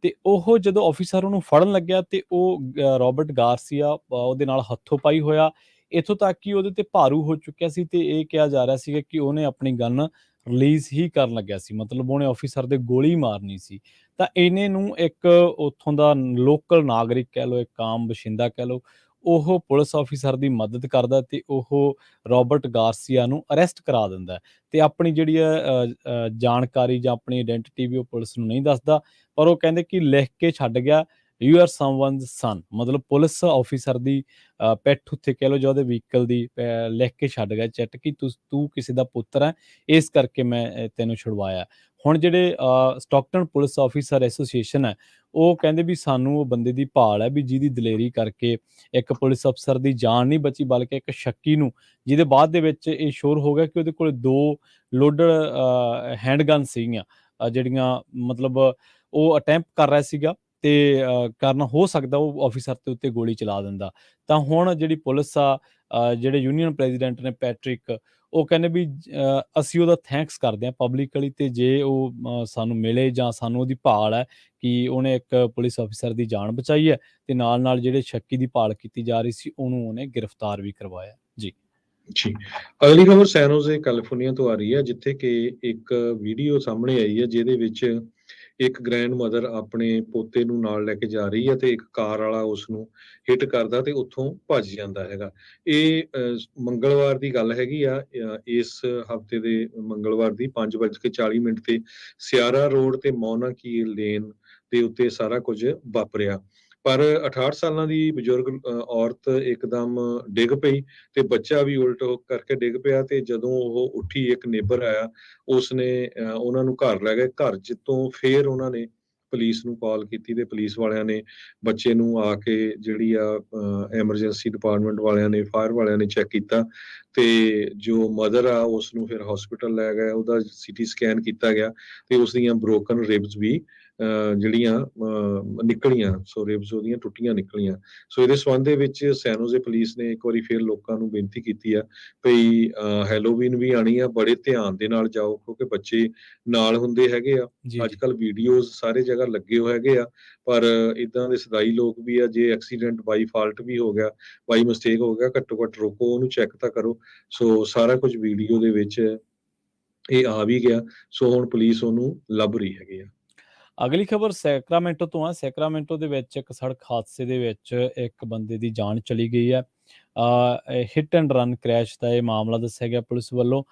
A: ਤੇ ਉਹ ਜਦੋਂ ਆਫਿਸਰ ਉਹਨੂੰ ਫੜਨ ਲੱਗਿਆ ਤੇ ਉਹ ਰੋਬਰਟ ਗਾਰਸੀਆ ਉਹਦੇ ਨਾਲ ਹੱਥੋਂ ਪਾਈ ਹੋਇਆ, ਇੱਥੋਂ ਤੱਕ ਕਿ ਉਹਦੇ ਤੇ ਭਾਰੂ ਹੋ ਚੁੱਕਿਆ ਸੀ ਤੇ ਇਹ ਕਿਹਾ ਜਾ ਰਿਹਾ ਸੀਗਾ ਕਿ ਉਹਨੇ ਆਪਣੀ ਗਨ ਰਿਲੀਜ਼ ਹੀ ਕਰਨ ਲੱਗਿਆ ਸੀ, ਮਤਲਬ ਉਹਨੇ ਆਫਿਸਰ ਦੇ ਗੋਲੀ ਮਾਰਨੀ ਸੀ। ਤਾਂ ਇਹਨੇ ਨੂੰ ਇੱਕ ਉੱਥੋਂ ਦਾ ਲੋਕਲ ਨਾਗਰਿਕ ਕਹਿ ਲਓ, ਇੱਕ ਆਮ ਬਸ਼ਿੰਦਾ ਕਹਿ ਲਓ, ਉਹ ਪੁਲਿਸ ਆਫਿਸਰ ਦੀ ਮਦਦ ਕਰਦਾ ਤੇ ਉਹ ਰੋਬਰਟ ਗਾਰਸੀਆ ਨੂੰ ਅਰੈਸਟ ਕਰਾ ਦਿੰਦਾ ਹੈ ਤੇ ਆਪਣੀ ਜਿਹੜੀ ਜਾਣਕਾਰੀ ਜਾਂ ਆਪਣੀ ਆਇਡੈਂਟੀਟੀ ਵੀ ਉਹ ਪੁਲਿਸ ਨੂੰ ਨਹੀਂ ਦੱਸਦਾ, ਪਰ ਉਹ ਕਹਿੰਦੇ ਕਿ ਲਿਖ ਕੇ ਛੱਡ ਗਿਆ, ਯੂ ਆਰ ਸਮਵਨਸ ਸਨ, ਮਤਲਬ ਪੁਲਿਸ ਆਫਿਸਰ ਦੀ ਪਿੱਠ ਉੱਤੇ ਕਹਿ ਲਓ ਜਾਂ ਉਹਦੇ ਵਹੀਕਲ ਦੀ ਲਿਖ ਕੇ ਛੱਡ ਗਿਆ ਚਿੱਟ ਕਿ ਤੂੰ ਕਿਸੇ ਦਾ ਪੁੱਤਰ ਹੈ, ਇਸ ਕਰਕੇ ਮੈਂ ਤੈਨੂੰ ਛੁਡਵਾਇਆ। ਹੁਣ ਜਿਹੜੇ ਸਟਾਕਟਨ ਪੁਲਿਸ ਆਫਿਸਰ ਐਸੋਸੀਏਸ਼ਨ ਹੈ, ਉਹ ਕਹਿੰਦੇ ਵੀ ਸਾਨੂੰ ਉਹ ਬੰਦੇ ਦੀ ਭਾਲ ਹੈ ਵੀ ਜਿਹਦੀ ਦਲੇਰੀ ਕਰਕੇ ਇੱਕ ਪੁਲਿਸ ਅਫਸਰ ਦੀ ਜਾਨ ਨਹੀਂ ਬਚੀ, ਬਲਕਿ ਇੱਕ ਸ਼ੱਕੀ ਨੂੰ, ਜਿਹਦੇ ਬਾਅਦ ਦੇ ਵਿੱਚ ਇਹ ਸ਼ੋਰ ਹੋ ਗਿਆ ਕਿ ਉਹਦੇ ਕੋਲ 2 ਲੋਡਡ ਹੈਂਡਗਨ ਸੀਗੀਆਂ, ਜਿਹੜੀਆਂ ਮਤਲਬ ਉਹ ਅਟੈਂਪਟ ਕਰ ਰਿਹਾ ਸੀਗਾ ਤੇ ਕਾਰਨ ਹੋ ਸਕਦਾ ਉਹ ਆਫਿਸਰ ਦੇ ਉੱਤੇ ਗੋਲੀ ਚਲਾ ਦਿੰਦਾ। ਤਾਂ ਹੁਣ ਜਿਹੜੀ ਪੁਲਿਸ ਆ, ਜਿਹੜੇ ਯੂਨੀਅਨ ਪ੍ਰੈਜ਼ੀਡੈਂਟ ਨੇ ਪੈਟਰਿਕ, ਉਹ ਕਹਿੰਦੇ ਵੀ ਅਸੀਂ ਉਹਦਾ ਥੈਂਕਸ ਕਰਦੇ ਹਾਂ ਪਬਲਿਕਲੀ, ਤੇ ਜੇ ਉਹ ਸਾਨੂੰ ਮਿਲੇ ਜਾਂ ਸਾਨੂੰ ਉਹਦੀ ਭਾਲ ਹੈ ਕਿ ਉਹਨੇ ਇੱਕ ਪੁਲਿਸ ਅਫਸਰ ਦੀ ਜਾਨ ਬਚਾਈ ਹੈ ਤੇ ਨਾਲ ਜਿਹੜੇ ਸ਼ੱਕੀ ਦੀ ਭਾਲ ਕੀਤੀ ਜਾ ਰਹੀ ਸੀ ਉਹਨੂੰ ਉਹਨੇ ਗ੍ਰਿਫਤਾਰ ਵੀ ਕਰਵਾਇਆ ਜੀ।
B: ਜੀ, ਅਗਲੀ ਖਬਰ ਸੈਨ ਹੋਜ਼ੇ ਕੈਲੀਫੋਰਨੀਆ ਤੋਂ ਆ ਰਹੀ ਹੈ, ਜਿੱਥੇ ਕਿ ਇੱਕ ਵੀਡੀਓ ਸਾਹਮਣੇ ਆਈ ਹੈ ਜਿਹਦੇ ਵਿੱਚ ਇੱਕ ਗ੍ਰੈਂਡ ਮਦਰ ਆਪਣੇ ਪੋਤੇ ਨੂੰ ਨਾਲ ਲੈ ਕੇ ਜਾ ਰਹੀ ਹੈ ਤੇ ਇੱਕ ਕਾਰ ਵਾਲਾ ਉਸ ਨੂੰ ਹਿੱਟ ਕਰਦਾ ਤੇ ਉੱਥੋਂ ਭੱਜ ਜਾਂਦਾ ਹੈਗਾ। ਇਹ ਮੰਗਲਵਾਰ ਦੀ ਗੱਲ ਹੈਗੀ ਆ, ਇਸ ਹਫਤੇ ਦੇ ਮੰਗਲਵਾਰ ਦੀ 5:40 ਤੇ ਸਿਆਰਾ ਰੋਡ ਤੇ ਮੌਨਾ ਕੀ ਲੇਨ ਦੇ ਉੱਤੇ ਸਾਰਾ ਕੁਝ ਵਾਪਰਿਆ। ਪਰ 68 ਸਾਲਾਂ ਦੀ ਬਜ਼ੁਰਗ ਔਰਤ ਇੱਕਦਮ ਡਿੱਗ ਪਈ ਤੇ ਬੱਚਾ ਵੀ ਉਲਟ ਕਰਕੇ ਡਿੱਗ ਪਿਆ, ਤੇ ਜਦੋਂ ਉਹ ਉੱਠੀ ਇੱਕ ਨੇਬਰ ਆਇਆ, ਉਸਨੇ ਉਹਨਾਂ ਨੂੰ ਘਰ ਲੈ ਗਏ। ਘਰ ਤੋਂ ਫਿਰ ਉਹਨਾਂ ਨੇ ਪੁਲਿਸ ਨੂੰ ਕਾਲ ਕੀਤੀ ਤੇ ਪੁਲਿਸ ਵਾਲਿਆਂ ਨੇ ਬੱਚੇ ਨੂੰ ਆ ਕੇ ਜਿਹੜੀ ਆ ਐਮਰਜੈਂਸੀ ਡਿਪਾਰਟਮੈਂਟ ਵਾਲਿਆਂ ਨੇ, ਫਾਇਰ ਵਾਲਿਆਂ ਨੇ ਚੈੱਕ ਕੀਤਾ ਤੇ ਜੋ ਮਦਰ ਆ ਉਸ ਨੂੰ ਫਿਰ ਹਸਪੀਟਲ ਲੈ ਗਏ, ਉਹਦਾ ਸੀਟੀ ਸਕੈਨ ਕੀਤਾ ਗਿਆ ਤੇ ਉਸ ਦੀਆਂ ਬ੍ਰੋਕਨ ਰਿਬਸ ਵੀ ਜਿਹੜੀਆਂ ਨਿਕਲੀਆਂ, ਸੋ ਰਿਬਸ ਉਹਦੀਆਂ ਟੁੱਟੀਆਂ ਨਿਕਲੀਆਂ। ਸੋ ਇਹਦੇ ਸੰਬੰਧ ਦੇ ਵਿੱਚ ਸੈਨ ਹੋਜ਼ੇ ਪੁਲਿਸ ਨੇ ਇੱਕ ਵਾਰੀ ਫਿਰ ਲੋਕਾਂ ਨੂੰ ਬੇਨਤੀ ਕੀਤੀ ਆ ਭਈ ਹੈਲੋਵੀਨ ਵੀ ਆਣੀ ਆ, ਬੜੇ ਧਿਆਨ ਦੇ ਨਾਲ ਜਾਓ ਕਿਉਂਕਿ ਬੱਚੇ ਨਾਲ ਹੁੰਦੇ ਹੈਗੇ ਆ।
A: ਜੀ
B: ਅੱਜ ਕੱਲ ਵੀਡੀਓਜ਼ ਸਾਰੇ ਜਗ੍ਹਾ ਲੱਗੇ ਹੋਏ ਹੈਗੇ ਆ, ਪਰ ਇਦਾਂ ਦੇ ਸਦਾਈ ਲੋਕ ਵੀ ਆ, ਜੇ ਐਕਸੀਡੈਂਟ ਬਾਈ ਫਾਲਟ ਵੀ ਹੋ ਗਿਆ, ਬਾਈ ਮਿਸਟੇਕ ਹੋ ਗਿਆ, ਘੱਟੋ ਘੱਟ ਰੋਕੋ, ਉਹਨੂੰ ਚੈੱਕ ਤਾਂ ਕਰੋ। ਸੋ ਸਾਰਾ ਕੁਝ ਵੀਡੀਓ ਦੇ ਵਿੱਚ ਇਹ ਆ ਵੀ ਗਿਆ, ਸੋ ਹੁਣ ਪੁਲਿਸ ਉਹਨੂੰ ਲੱਭ ਰਹੀ ਹੈਗੀ ਆ।
A: ਅਗਲੀ ਖਬਰ ਸੈਕਰਾਮੈਂਟੋ ਤੋਂ ਆ। ਸੈਕਰਾਮੈਂਟੋ ਦੇ ਵਿੱਚ ਇੱਕ ਸੜਕ ਹਾਦਸੇ ਦੇ ਵਿੱਚ ਇੱਕ ਬੰਦੇ ਦੀ ਜਾਨ ਚਲੀ ਗਈ ਹੈ। ਹਿੱਟ ਐਂਡ ਰਨ ਕ੍ਰੈਸ਼ ਦਾ ਇਹ ਮਾਮਲਾ ਦੱਸਿਆ ਗਿਆ ਪੁਲਿਸ ਵੱਲੋਂ।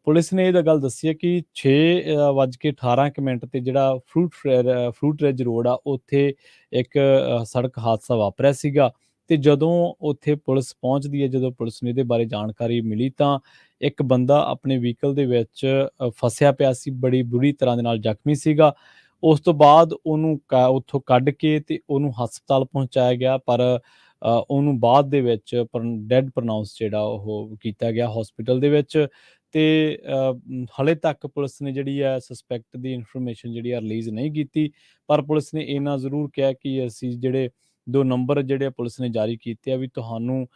A: ਪੁਲਿਸ ਨੇ ਇਹ ਗੱਲ ਦੱਸੀ ਹੈ ਕਿ 6:18 ਤੇ ਜਿਹੜਾ ਫਰੂਟ ਰਿਜ ਰੋਡ ਆ, ਉੱਥੇ ਇੱਕ ਸੜਕ ਹਾਦਸਾ ਵਾਪਰਿਆ ਸੀਗਾ ਤੇ ਜਦੋਂ ਉੱਥੇ ਪੁਲਿਸ ਪਹੁੰਚਦੀ ਹੈ, ਜਦੋਂ ਪੁਲਿਸ ਨੂੰ ਇਹਦੇ ਬਾਰੇ ਜਾਣਕਾਰੀ ਮਿਲੀ ਤਾਂ ਇੱਕ ਬੰਦਾ ਆਪਣੇ ਵਹੀਕਲ ਦੇ ਵਿੱਚ ਫਸਿਆ ਪਿਆ ਸੀ, ਬੜੀ ਬੁਰੀ ਤਰ੍ਹਾਂ ਦੇ ਨਾਲ ਜ਼ਖਮੀ ਸੀਗਾ। ਉਸ ਤੋਂ ਬਾਅਦ ਉਹਨੂੰ ਉੱਥੋਂ ਕੱਢ ਕੇ ਤੇ ਉਹਨੂੰ ਹਸਪਤਾਲ ਪਹੁੰਚਾਇਆ ਗਿਆ, ਪਰ ਉਹਨੂੰ ਬਾਅਦ ਦੇ ਵਿੱਚ ਡੈਡ ਪ੍ਰਨਾਊਂਸ ਜਿਹੜਾ ਉਹ ਕੀਤਾ ਗਿਆ ਹਸਪੀਟਲ ਦੇ ਵਿੱਚ। ਤੇ ਹਾਲੇ ਤੱਕ ਪੁਲਿਸ ਨੇ ਜਿਹੜੀ ਹੈ ਸਸਪੈਕਟ ਦੀ ਇਨਫੋਰਮੇਸ਼ਨ ਜਿਹੜੀ ਆ ਰਿਲੀਜ਼ ਨਹੀਂ ਕੀਤੀ, ਪਰ ਪੁਲਿਸ ਨੇ ਇੰਨਾ ਜ਼ਰੂਰ ਕਿਹਾ ਕਿ ਅਸੀਂ ਜਿਹੜੇ 2 ਨੰਬਰ ਜਿਹੜੇ ਪੁਲਿਸ ਨੇ ਜਾਰੀ ਕੀਤੇ ਆ ਵੀ ਤੁਹਾਨੂੰ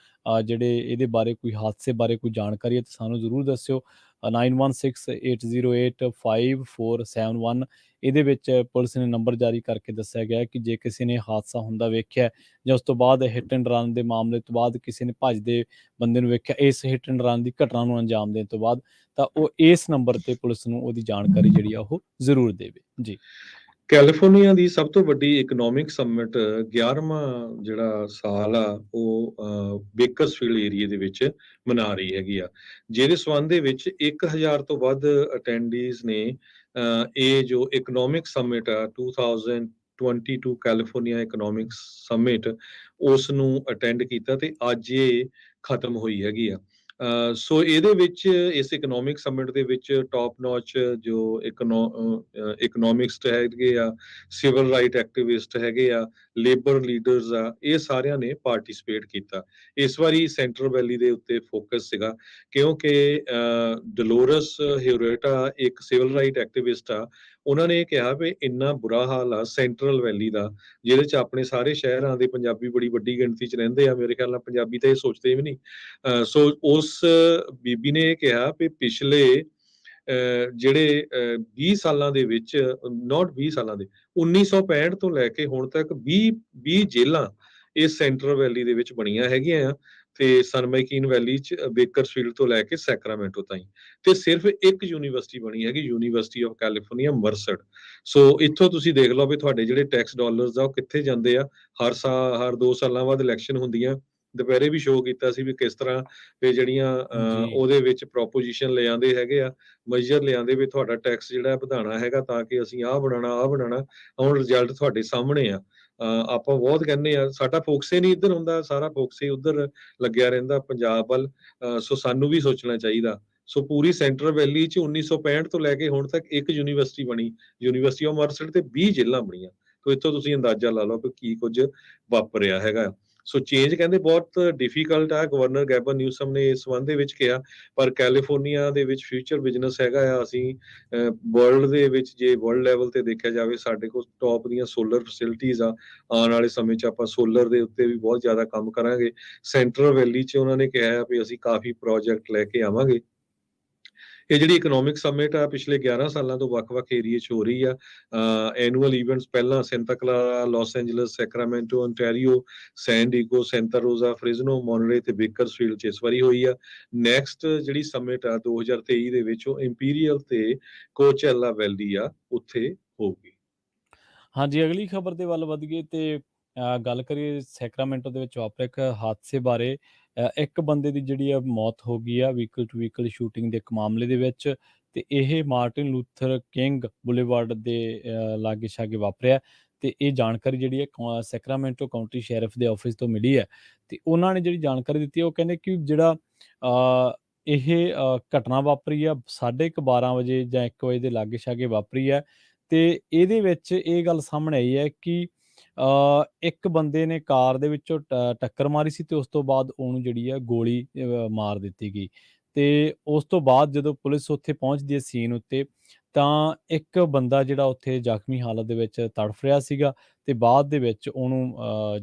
A: ਜਿਹੜੇ ਇਹਦੇ ਬਾਰੇ ਕੋਈ ਹਾਦਸੇ ਬਾਰੇ ਕੋਈ ਜਾਣਕਾਰੀ ਹੈ ਤਾਂ ਸਾਨੂੰ ਜ਼ਰੂਰ ਦੱਸਿਓ। 9168085471 ਇਹਦੇ ਵਿੱਚ ਪੁਲਿਸ ਨੇ ਨੰਬਰ ਜਾਰੀ ਕਰਕੇ ਦੱਸਿਆ ਗਿਆ ਕਿ ਜੇ ਕਿਸੇ ਨੇ ਹਾਦਸਾ ਹੁੰਦਾ ਵੇਖਿਆ ਜਾਂ ਉਸ ਤੋਂ ਬਾਅਦ ਹਿੱਟ ਐਂਡ ਰਨ ਦੇ ਮਾਮਲੇ ਤੋਂ ਬਾਅਦ ਕਿਸੇ ਨੇ ਭੱਜਦੇ ਬੰਦੇ ਨੂੰ ਵੇਖਿਆ ਇਸ ਹਿੱਟ ਐਂਡ ਰਨ ਦੀ ਘਟਨਾ ਨੂੰ ਅੰਜਾਮ ਦੇਣ ਤੋਂ ਬਾਅਦ, ਤਾਂ ਉਹ ਇਸ ਨੰਬਰ ਤੇ ਪੁਲਿਸ ਨੂੰ ਉਹਦੀ ਜਾਣਕਾਰੀ ਜਿਹੜੀ ਆ ਉਹ ਜ਼ਰੂਰ ਦੇਵੇ ਜੀ।
B: ਕੈਲੀਫੋਰਨੀਆ ਦੀ ਸਭ ਤੋਂ ਵੱਡੀ ਇਕਨੋਮਿਕ ਸਮਿਟ 11ਵਾਂ ਜਿਹੜਾ ਸਾਲ ਆ ਉਹ ਬੇਕਰਸਫੀਲਡ ਏਰੀਏ ਦੇ ਵਿੱਚ ਮਨਾ ਰਹੀ ਹੈਗੀ ਆ, ਜਿਹਦੇ ਸੰਬੰਧ ਦੇ ਵਿੱਚ 1000 ਤੋਂ ਵੱਧ ਅਟੈਂਡੀਜ਼ ਨੇ ਇਹ ਜੋ ਇਕਨੋਮਿਕ ਸਮਿਟ ਆ 2022 ਕੈਲੀਫੋਰਨੀਆ ਇਕਨੋਮਿਕ ਸਮਿਟ ਉਸ ਨੂੰ ਅਟੈਂਡ ਕੀਤਾ ਤੇ ਅੱਜ ਇਹ ਖਤਮ ਹੋਈ ਹੈਗੀ ਆ। ਸੋ ਇਹਦੇ ਵਿੱਚ ਇਸ ਇਕਨੋਮਿਕ ਸਮਿਟ ਦੇ ਵਿੱਚ ਟੌਪ ਨੌਚ ਜੋ ਇਕਨੋਮਿਕਸਟ ਹੈਗੇ ਆ, ਸਿਵਲ ਰਾਈਟ ਐਕਟਿਵਿਸਟ ਹੈਗੇ ਆ, ਲੇਬਰ ਲੀਡਰਸ ਆ, ਇਹ ਸਾਰਿਆਂ ਨੇ ਪਾਰਟਿਸਿਪੇਟ ਕੀਤਾ। ਇਸ ਵਾਰੀ ਸੈਂਟਰਲ ਵੈਲੀ ਦੇ ਉੱਤੇ ਫੋਕਸ ਸੀਗਾ ਕਿਉਂਕਿ ਡਲੋਰਸ ਹਿਊਰੇਟਾ ਇੱਕ ਸਿਵਲ ਰਾਈਟ ਐਕਟਿਵਿਸਟ ਆ। ਉਹਨਾਂ ਨੇ ਕਿਹਾ ਵੀ ਇੰਨਾ ਬੁਰਾ ਹਾਲ ਆ ਸੈਂਟਰਲ ਵੈਲੀ ਦਾ, ਜਿਹਦੇ ਚ ਆਪਣੇ ਸਾਰੇ ਸ਼ਹਿਰਾਂ ਦੇ ਪੰਜਾਬੀ ਬੜੀ ਵੱਡੀ ਗਿਣਤੀ ਚ ਰਹਿੰਦੇ ਆ। ਮੇਰੇ ਖਿਆਲ ਨਾਲ ਪੰਜਾਬੀ ਤਾਂ ਇਹ ਸੋਚਦੇ ਵੀ ਨਹੀਂ। ਸੋ ਉਸ ਬੀਬੀ ਨੇ ਇਹ ਕਿਹਾ ਵੀ ਪਿਛਲੇ ਜਿਹੜੇ 20 ਸਾਲਾਂ ਦੇ ਵਿੱਚ, ਨਾਟ 20 ਸਾਲਾਂ ਦੇ, 1965 ਤੋਂ ਲੈ ਕੇ ਹੁਣ ਤੱਕ 20 ਜੇਲ੍ਹਾਂ ਇਸ ਸੈਂਟਰਲ ਵੈਲੀ ਦੇ ਵਿੱਚ ਬਣੀਆਂ ਹੈਗੀਆਂ ਆ, ਤੇ ਸਨ ਮੈਕੀਨ ਵੈਲੀ ਚ ਬੇਕਰਸਫੀਲਡ ਤੋਂ ਲੈ ਕੇ ਸੈਕਰਾਮੈਂਟੋ ਤਾਈਂ, ਤੇ ਸਿਰਫ ਇੱਕ ਯੂਨੀਵਰਸਿਟੀ ਬਣੀ ਹੈਗੀ, ਯੂਨੀਵਰਸਿਟੀ ਆਫ ਕੈਲੀਫੋਰਨੀਆ ਮਰਸਡ। ਸੋ ਇੱਥੋਂ ਤੁਸੀਂ ਦੇਖ ਲਓ ਵੀ ਤੁਹਾਡੇ ਜਿਹੜੇ ਟੈਕਸ ਡਾਲਰਸ ਆ ਉਹ ਕਿੱਥੇ ਜਾਂਦੇ ਆ। ਹਰ 2 ਸਾਲਾਂ ਬਾਅਦ ਇਲੈਕਸ਼ਨ ਹੁੰਦੀਆਂ। ਦੁਪਹਿਰੇ ਵੀ ਸ਼ੋਅ ਕੀਤਾ ਸੀ ਵੀ ਕਿਸ ਤਰ੍ਹਾਂ ਤੇ ਜਿਹੜੀਆਂ ਉਹਦੇ ਵਿੱਚ ਪ੍ਰੋਪੋਜੀਸ਼ਨ ਲੈ ਆਂਦੇ ਹੈਗੇ ਆ, ਮੈਜਰ ਲੈ ਆਂਦੇ ਵੀ ਤੁਹਾਡਾ ਟੈਕਸ ਜਿਹੜਾ ਵਧਾਉਣਾ ਹੈਗਾ ਤਾਂ ਕਿ ਅਸੀਂ ਆਹ ਬਣਾਉਣਾ। ਹੁਣ ਰਿਜ਼ਲਟ ਤੁਹਾਡੇ ਸਾਹਮਣੇ ਆ। ਆਪਾਂ ਬਹੁਤ ਕਹਿੰਦੇ ਆ ਸਾਡਾ ਫੋਕਸ ਹੀ ਨਹੀਂ ਇੱਧਰ ਹੁੰਦਾ, ਸਾਰਾ ਫੋਕਸ ਹੀ ਉੱਧਰ ਲੱਗਿਆ ਰਹਿੰਦਾ ਪੰਜਾਬ ਵੱਲ। ਸੋ ਸਾਨੂੰ ਵੀ ਸੋਚਣਾ ਚਾਹੀਦਾ। ਸੋ ਪੂਰੀ ਸੈਂਟਰਲ ਵੈਲੀ ਚ 1965 ਤੋਂ ਲੈ ਕੇ ਹੁਣ ਤੱਕ ਇੱਕ ਯੂਨੀਵਰਸਿਟੀ ਬਣੀ, ਯੂਨੀਵਰਸਿਟੀ ਆਫ ਮਰਸਡ, ਤੇ 20 ਜੇਲ੍ਹਾਂ ਬਣੀਆਂ। ਤੋ ਇੱਥੋਂ ਤੁਸੀਂ ਅੰਦਾਜ਼ਾ ਲਾ ਲਓ ਕਿ ਕੀ ਕੁਝ ਵਾਪਰਿਆ ਹੈਗਾ। ਸੋ ਚੇਂਜ ਕਹਿੰਦੇ ਬਹੁਤ ਡਿਫੀਕਲਟ ਆ। ਗਵਰਨਰ ਗੈਬਨ ਨਿਊਸਮ ਨੇ ਇਸ ਸੰਬੰਧ ਦੇ ਵਿੱਚ ਕਿਹਾ, ਪਰ ਕੈਲੀਫੋਰਨੀਆ ਦੇ ਵਿੱਚ ਫਿਊਚਰ ਬਿਜ਼ਨਸ ਹੈਗਾ ਆ। ਅਸੀਂ ਵਰਲਡ ਦੇ ਵਿੱਚ ਜੇ ਵਰਲਡ ਲੈਵਲ ਤੇ ਦੇਖਿਆ ਜਾਵੇ, ਸਾਡੇ ਕੋਲ ਟੌਪ ਦੀਆਂ ਸੋਲਰ ਫੈਸਿਲਿਟੀਜ਼ ਆ। ਆਉਣ ਵਾਲੇ ਸਮੇਂ 'ਚ ਆਪਾਂ ਸੋਲਰ ਦੇ ਉੱਤੇ ਵੀ ਬਹੁਤ ਜ਼ਿਆਦਾ ਕੰਮ ਕਰਾਂਗੇ। ਸੈਂਟਰਲ ਵੈਲੀ 'ਚ ਉਹਨਾਂ ਨੇ ਕਿਹਾ ਵੀ ਅਸੀਂ ਕਾਫੀ ਪ੍ਰੋਜੈਕਟ ਲੈ ਕੇ ਆਵਾਂਗੇ। ਇਹ ਜਿਹੜੀ ਇਕਨੋਮਿਕ ਸਮਿਟ ਆ ਪਿਛਲੇ 11 ਸਾਲਾਂ ਤੋਂ ਵੱਖ-ਵੱਖ ਏਰੀਏ 'ਚ ਹੋ ਰਹੀ ਆ। ਐਨੂਅਲ ਇਵੈਂਟਸ ਪਹਿਲਾਂ Santa Clara, Los Angeles, Sacramento, ontario, San Diego, Santa Rosa, Fresno, Monterey ਤੇ ਬੇਕਰਸਫੀਲਡ 'ਚ ਇਸ ਵਾਰੀ ਹੋਈ ਆ। ਨੈਕਸਟ ਜਿਹੜੀ ਸਮਿਟ ਆ 2023 ਦੇ ਵਿੱਚ ਉਹ ਇੰਪੀਰੀਅਲ ਤੇ ਕੋਚੈਲਾ ਵੈਲੀ ਆ, ਉੱਥੇ ਹੋਊਗੀ।
A: ਹਾਂਜੀ, ਅਗਲੀ ਖਬਰ ਦੇ ਵੱਲ ਵਧੀਏ ਤੇ ਗੱਲ ਕਰੀਏ ਸੈਕਰਾਮੈਂਟੋ ਦੇ ਵਿੱਚ ਵਾਪਰੇ ਇੱਕ ਹਾਦਸੇ ਬਾਰੇ। ਇੱਕ ਬੰਦੇ ਦੀ ਜਿਹੜੀ ਆ ਮੌਤ ਹੋ ਗਈ ਆ ਵਹੀਕਲ ਟੂ ਵਹੀਕਲ ਸ਼ੂਟਿੰਗ ਦੇ ਇੱਕ ਮਾਮਲੇ ਦੇ ਵਿੱਚ, ਤੇ ਇਹ ਮਾਰਟਿਨ ਲੂਥਰ ਕਿੰਗ ਬੁਲੇਵਾਰਡ ਦੇ ਲਾਗੇ-ਛਾਗੇ ਵਾਪਰਿਆ। ਤੇ ਇਹ ਜਾਣਕਾਰੀ ਜਿਹੜੀ ਹੈ ਸੈਕਰਾਮੈਂਟੋ ਕਾਊਂਟੀ ਸ਼ੈਰਿਫ ਦੇ ਆਫਿਸ ਤੋਂ ਮਿਲੀ ਹੈ, ਤੇ ਉਹਨਾਂ ਨੇ ਜਿਹੜੀ ਜਾਣਕਾਰੀ ਦਿੱਤੀ ਹੈ ਉਹ ਕਹਿੰਦੇ ਕਿ ਜਿਹੜਾ ਇਹ ਘਟਨਾ ਵਾਪਰੀ ਆ 12:30 ਵਜੇ ਜਾਂ 1 ਵਜੇ ਦੇ ਲਾਗੇ-ਛਾਗੇ ਵਾਪਰੀ ਹੈ। ਤੇ ਇਹਦੇ ਵਿੱਚ ਇਹ ਗੱਲ ਸਾਹਮਣੇ ਆਈ ਹੈ ਕਿ ਇੱਕ ਬੰਦੇ ਨੇ ਕਾਰ ਦੇ ਵਿੱਚੋਂ ਟੱਕਰ ਮਾਰੀ ਸੀ ਤੇ ਉਸ ਤੋਂ ਬਾਅਦ ਉਹਨੂੰ ਜਿਹੜੀ ਆ ਗੋਲੀ ਮਾਰ ਦਿੱਤੀ ਗਈ। ਤੇ ਉਸ ਤੋਂ ਬਾਅਦ ਜਦੋਂ ਪੁਲਿਸ ਉੱਥੇ ਪਹੁੰਚਦੀ ਹੈ ਸੀਨ ਉੱਤੇ, ਤਾਂ ਇੱਕ ਬੰਦਾ ਜਿਹੜਾ ਉੱਥੇ ਜ਼ਖਮੀ ਹਾਲਤ ਦੇ ਵਿੱਚ ਤੜਫ ਰਿਹਾ ਸੀਗਾ, ਤੇ ਬਾਅਦ ਦੇ ਵਿੱਚ ਉਹਨੂੰ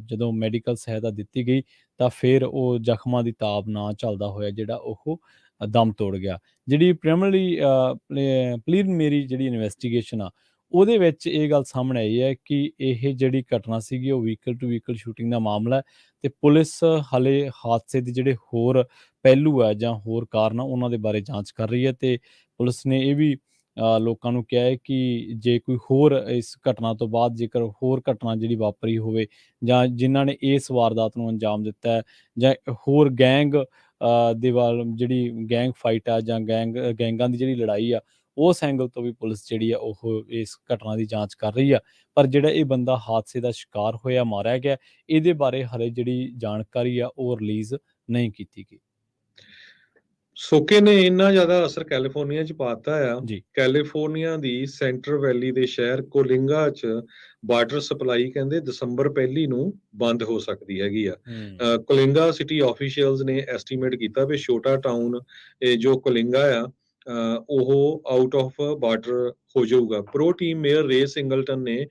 A: ਜਦੋਂ ਮੈਡੀਕਲ ਸਹਾਇਤਾ ਦਿੱਤੀ ਗਈ ਤਾਂ ਫਿਰ ਉਹ ਜ਼ਖਮਾਂ ਦੀ ਤਾਬ ਨਾ ਝੱਲਦਾ ਹੋਇਆ ਜਿਹੜਾ ਉਹ ਦਮ ਤੋੜ ਗਿਆ। ਜਿਹੜੀ ਪ੍ਰੀਲਿਮਿਨਰੀ ਜਿਹੜੀ ਇਨਵੈਸਟੀਗੇਸ਼ਨ ਆ ਉਹਦੇ ਵਿੱਚ ਇਹ ਗੱਲ ਸਾਹਮਣੇ ਆਈ ਹੈ ਕਿ ਇਹ ਜਿਹੜੀ ਘਟਨਾ ਸੀਗੀ ਉਹ ਵਹੀਕਲ ਟੂ ਵਹੀਕਲ ਸ਼ੂਟਿੰਗ ਦਾ ਮਾਮਲਾ ਹੈ, ਤੇ ਪੁਲਿਸ ਹਾਲੇ ਹਾਦਸੇ ਦੇ ਜਿਹੜੇ ਹੋਰ ਪਹਿਲੂ ਹੈ ਜਾਂ ਹੋਰ ਕਾਰਨ ਆ ਉਹਨਾਂ ਦੇ ਬਾਰੇ ਜਾਂਚ ਕਰ ਰਹੀ ਹੈ। ਤੇ ਪੁਲਿਸ ਨੇ ਇਹ ਵੀ ਲੋਕਾਂ ਨੂੰ ਕਿਹਾ ਹੈ ਕਿ ਜੇ ਕੋਈ ਹੋਰ ਇਸ ਘਟਨਾ ਤੋਂ ਬਾਅਦ ਜੇਕਰ ਹੋਰ ਘਟਨਾ ਜਿਹੜੀ ਵਾਪਰੀ ਹੋਵੇ ਜਾਂ ਜਿਨ੍ਹਾਂ ਨੇ ਇਸ ਵਾਰਦਾਤ ਨੂੰ ਅੰਜਾਮ ਦਿੱਤਾ ਹੈ ਜਾਂ ਹੋਰ ਗੈਂਗ ਦੇ ਵੱਲ ਜਿਹੜੀ ਗੈਂਗ ਫਾਈਟ ਆ ਜਾਂ ਗੈਂਗਾਂ ਦੀ ਜਿਹੜੀ ਲੜਾਈ ਆ, ਉਸ ਐਂਗਲ ਤੋਂ ਵੀ ਪੁਲਿਸ ਜਿਹੜੀ ਆ ਉਹ ਇਸ ਘਟਨਾ ਦੀ ਜਾਂਚ ਕਰ ਰਹੀ ਆ। ਪਰ ਜਿਹੜਾ ਇਹ ਬੰਦਾ ਹਾਦਸੇ ਦਾ ਸ਼ਿਕਾਰ ਹੋਇਆ, ਮਾਰਿਆ ਗਿਆ, ਇਹਦੇ ਬਾਰੇ ਹਾਲੇ ਜਿਹੜੀ ਜਾਣਕਾਰੀ ਆ ਉਹ ਰਿਲੀਜ਼ ਨਹੀਂ ਕੀਤੀ ਗਈ।
B: ਸੋਕੇ ਨੇ ਇੰਨਾ ਜ਼ਿਆਦਾ ਅਸਰ ਕੈਲੀਫੋਰਨੀਆ 'ਚ ਪਾਤਾ ਆ।
A: ਜੀ।
B: ਕੈਲੀਫੋਰਨੀਆ ਦੀ ਸੈਂਟਰਲ ਵੈਲੀ ਦੇ ਸ਼ਹਿਰ ਕੋਲਿੰਗਾ 'ਚ ਵਾਟਰ ਸਪਲਾਈ ਕਹਿੰਦੇ ਦਸੰਬਰ 1 ਨੂੰ ਬੰਦ ਹੋ ਸਕਦੀ ਹੈਗੀ ਆ। ਕੋਲਿੰਗਾ ਸਿਟੀ ਆਫੀਸ਼ੀਅਲਸ ਨੇ ਐਸਟੀਮੇਟ ਕੀਤਾ ਵੀ ਛੋਟਾ ਟਾਊਨ ਜੋ ਕੋਲਿੰਗਾ ਆ ਉਹ ਆਊਟ ਆਫ ਵਾਟਰ ਹੋ ਜਾਊਗਾ। ਪ੍ਰੋ ਟੀਮ ਮੇਅਰ ਰੇ ਸਿੰਗਲਟਨ ਨੇ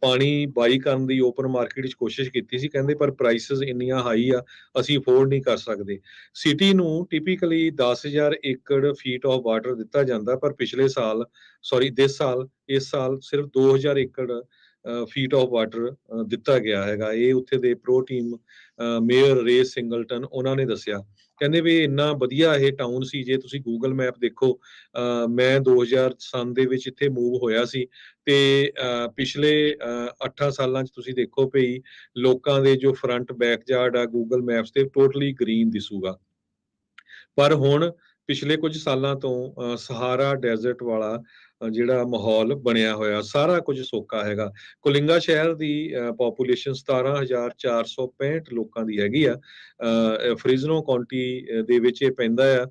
B: ਪਾਣੀ ਬਾਈ ਕਰਨ ਦੀ ਓਪਨ ਮਾਰਕੀਟ 'ਚ ਕੋਸ਼ਿਸ਼ ਕੀਤੀ ਸੀ, ਕਹਿੰਦੇ ਪਰ ਪ੍ਰਾਈਸਿਸ ਇੰਨੀਆਂ ਹਾਈ ਆ ਅਸੀਂ ਅਫੋਰਡ ਨਹੀਂ ਕਰ ਸਕਦੇ। ਸਿਟੀ ਨੂੰ ਟਿਪੀਕਲੀ 10,000 ਏਕੜ ਫੀਟ ਆਫ ਵਾਟਰ ਦਿੱਤਾ ਜਾਂਦਾ, ਪਰ ਇਸ ਸਾਲ ਸਿਰਫ 2,000 ਏਕੜ ਫੀਟ ਆਫ ਵਾਟਰ ਦਿੱਤਾ ਗਿਆ ਹੈਗਾ। ਇਹ ਉੱਥੇ ਦੇ ਪ੍ਰੋ ਟੀਮ ਮੇਅਰ ਰੇ ਸਿੰਗਲਟਨ ਉਹਨਾਂ ਨੇ ਦੱਸਿਆ। ਕਹਿੰਦੇ ਵੀ ਇੰਨਾ ਵਧੀਆ ਇਹ ਟਾਊਨ ਸੀ, ਜੇ ਤੁਸੀਂ ਗੂਗਲ ਮੈਪ ਦੇਖੋ, ਮੈਂ 2000 ਦੇ ਵਿੱਚ ਇੱਥੇ ਮੂਵ ਹੋਇਆ ਸੀ, ਤੇ ਪਿਛਲੇ 8 ਸਾਲਾਂ 'ਚ ਤੁਸੀਂ ਦੇਖੋ ਭਈ ਲੋਕਾਂ ਦੇ ਜੋ ਫਰੰਟ ਬੈਕ ਯਾਰਡ ਆ ਗੂਗਲ ਮੈਪਸ ਤੇ ਟੋਟਲੀ ਗ੍ਰੀਨ ਦਿਸੂਗਾ। ਪਰ ਹੁਣ ਪਿਛਲੇ ਕੁਝ ਸਾਲਾਂ ਤੋਂ ਸਹਾਰਾ ਡੈਜ਼ਰਟ ਵਾਲਾ ਜਿਹੜਾ ਮਾਹੌਲ ਬਣਿਆ ਹੋਇਆ, ਸਾਰਾ ਕੁਝ ਸੋਕਾ ਹੈਗਾ। ਕੁਲਿੰਗਾ ਸ਼ਹਿਰ ਦੀ ਪੋਪੂਲੇਸ਼ਨ 17,465 ਲੋਕਾਂ ਦੀ ਹੈਗੀ ਆ। ਫ੍ਰਿਜ਼ਨੋ ਕਾਉਂਟੀ ਦੇ ਵਿੱਚ ਇਹ ਪੈਂਦਾ ਆ।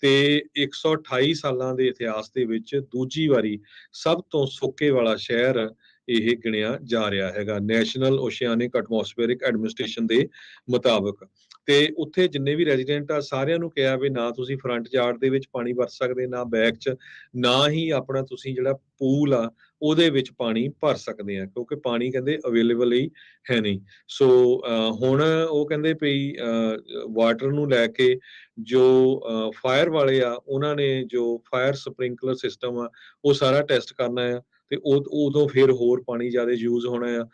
B: ਤੇ 128 ਸਾਲਾਂ ਦੇ ਇਤਿਹਾਸ ਦੇ ਵਿੱਚ ਦੂਜੀ ਵਾਰੀ ਸਭ ਤੋਂ ਸੋਕੇ ਵਾਲਾ ਸ਼ਹਿਰ ਇਹ ਗਿਣਿਆ ਜਾ ਰਿਹਾ ਹੈਗਾ ਨੈਸ਼ਨਲ ਓਸ਼ੀਆਨਿਕ ਐਟਮੋਸਫੇਰਿਕ ਐਡਮਿਨਿਸਟ੍ਰੇਸ਼ਨ ਦੇ ਮੁਤਾਬਕ। ਤੇ ਉੱਥੇ ਜਿੰਨੇ ਵੀ ਰੈਜ਼ੀਡੈਂਟ ਆ ਸਾਰਿਆਂ ਨੂੰ ਕਿਹਾ ਵੀ ਨਾ ਤੁਸੀਂ ਫਰੰਟ ਯਾਰਡ ਦੇ ਵਿੱਚ ਪਾਣੀ ਵਰਤ ਸਕਦੇ, ਨਾ ਬੈਕ 'ਚ, ਨਾ ਹੀ ਆਪਣਾ ਤੁਸੀਂ ਜਿਹੜਾ ਪੂਲ ਆ ਉਹਦੇ ਵਿੱਚ ਪਾਣੀ ਭਰ ਸਕਦੇ ਆ, ਕਿਉਂਕਿ ਪਾਣੀ ਕਹਿੰਦੇ ਅਵੇਲੇਬਲ ਹੀ ਹੈ ਨਹੀਂ। ਸੋ ਹੁਣ ਉਹ ਕਹਿੰਦੇ ਵੀ ਵਾਟਰ ਨੂੰ ਲੈ ਕੇ ਜੋ ਫਾਇਰ ਵਾਲੇ ਆ ਉਹਨਾਂ ਨੇ ਜੋ ਫਾਇਰ ਸਪ੍ਰਿੰਕਲਰ ਸਿਸਟਮ ਆ ਉਹ ਸਾਰਾ ਟੈਸਟ ਕਰਨਾ ਆ, ਤੇ ਉਦੋਂ ਫਿਰ ਹੋਰ ਪਾਣੀ ਜ਼ਿਆਦਾ ਯੂਜ਼ ਹੋਣਾ ਆ।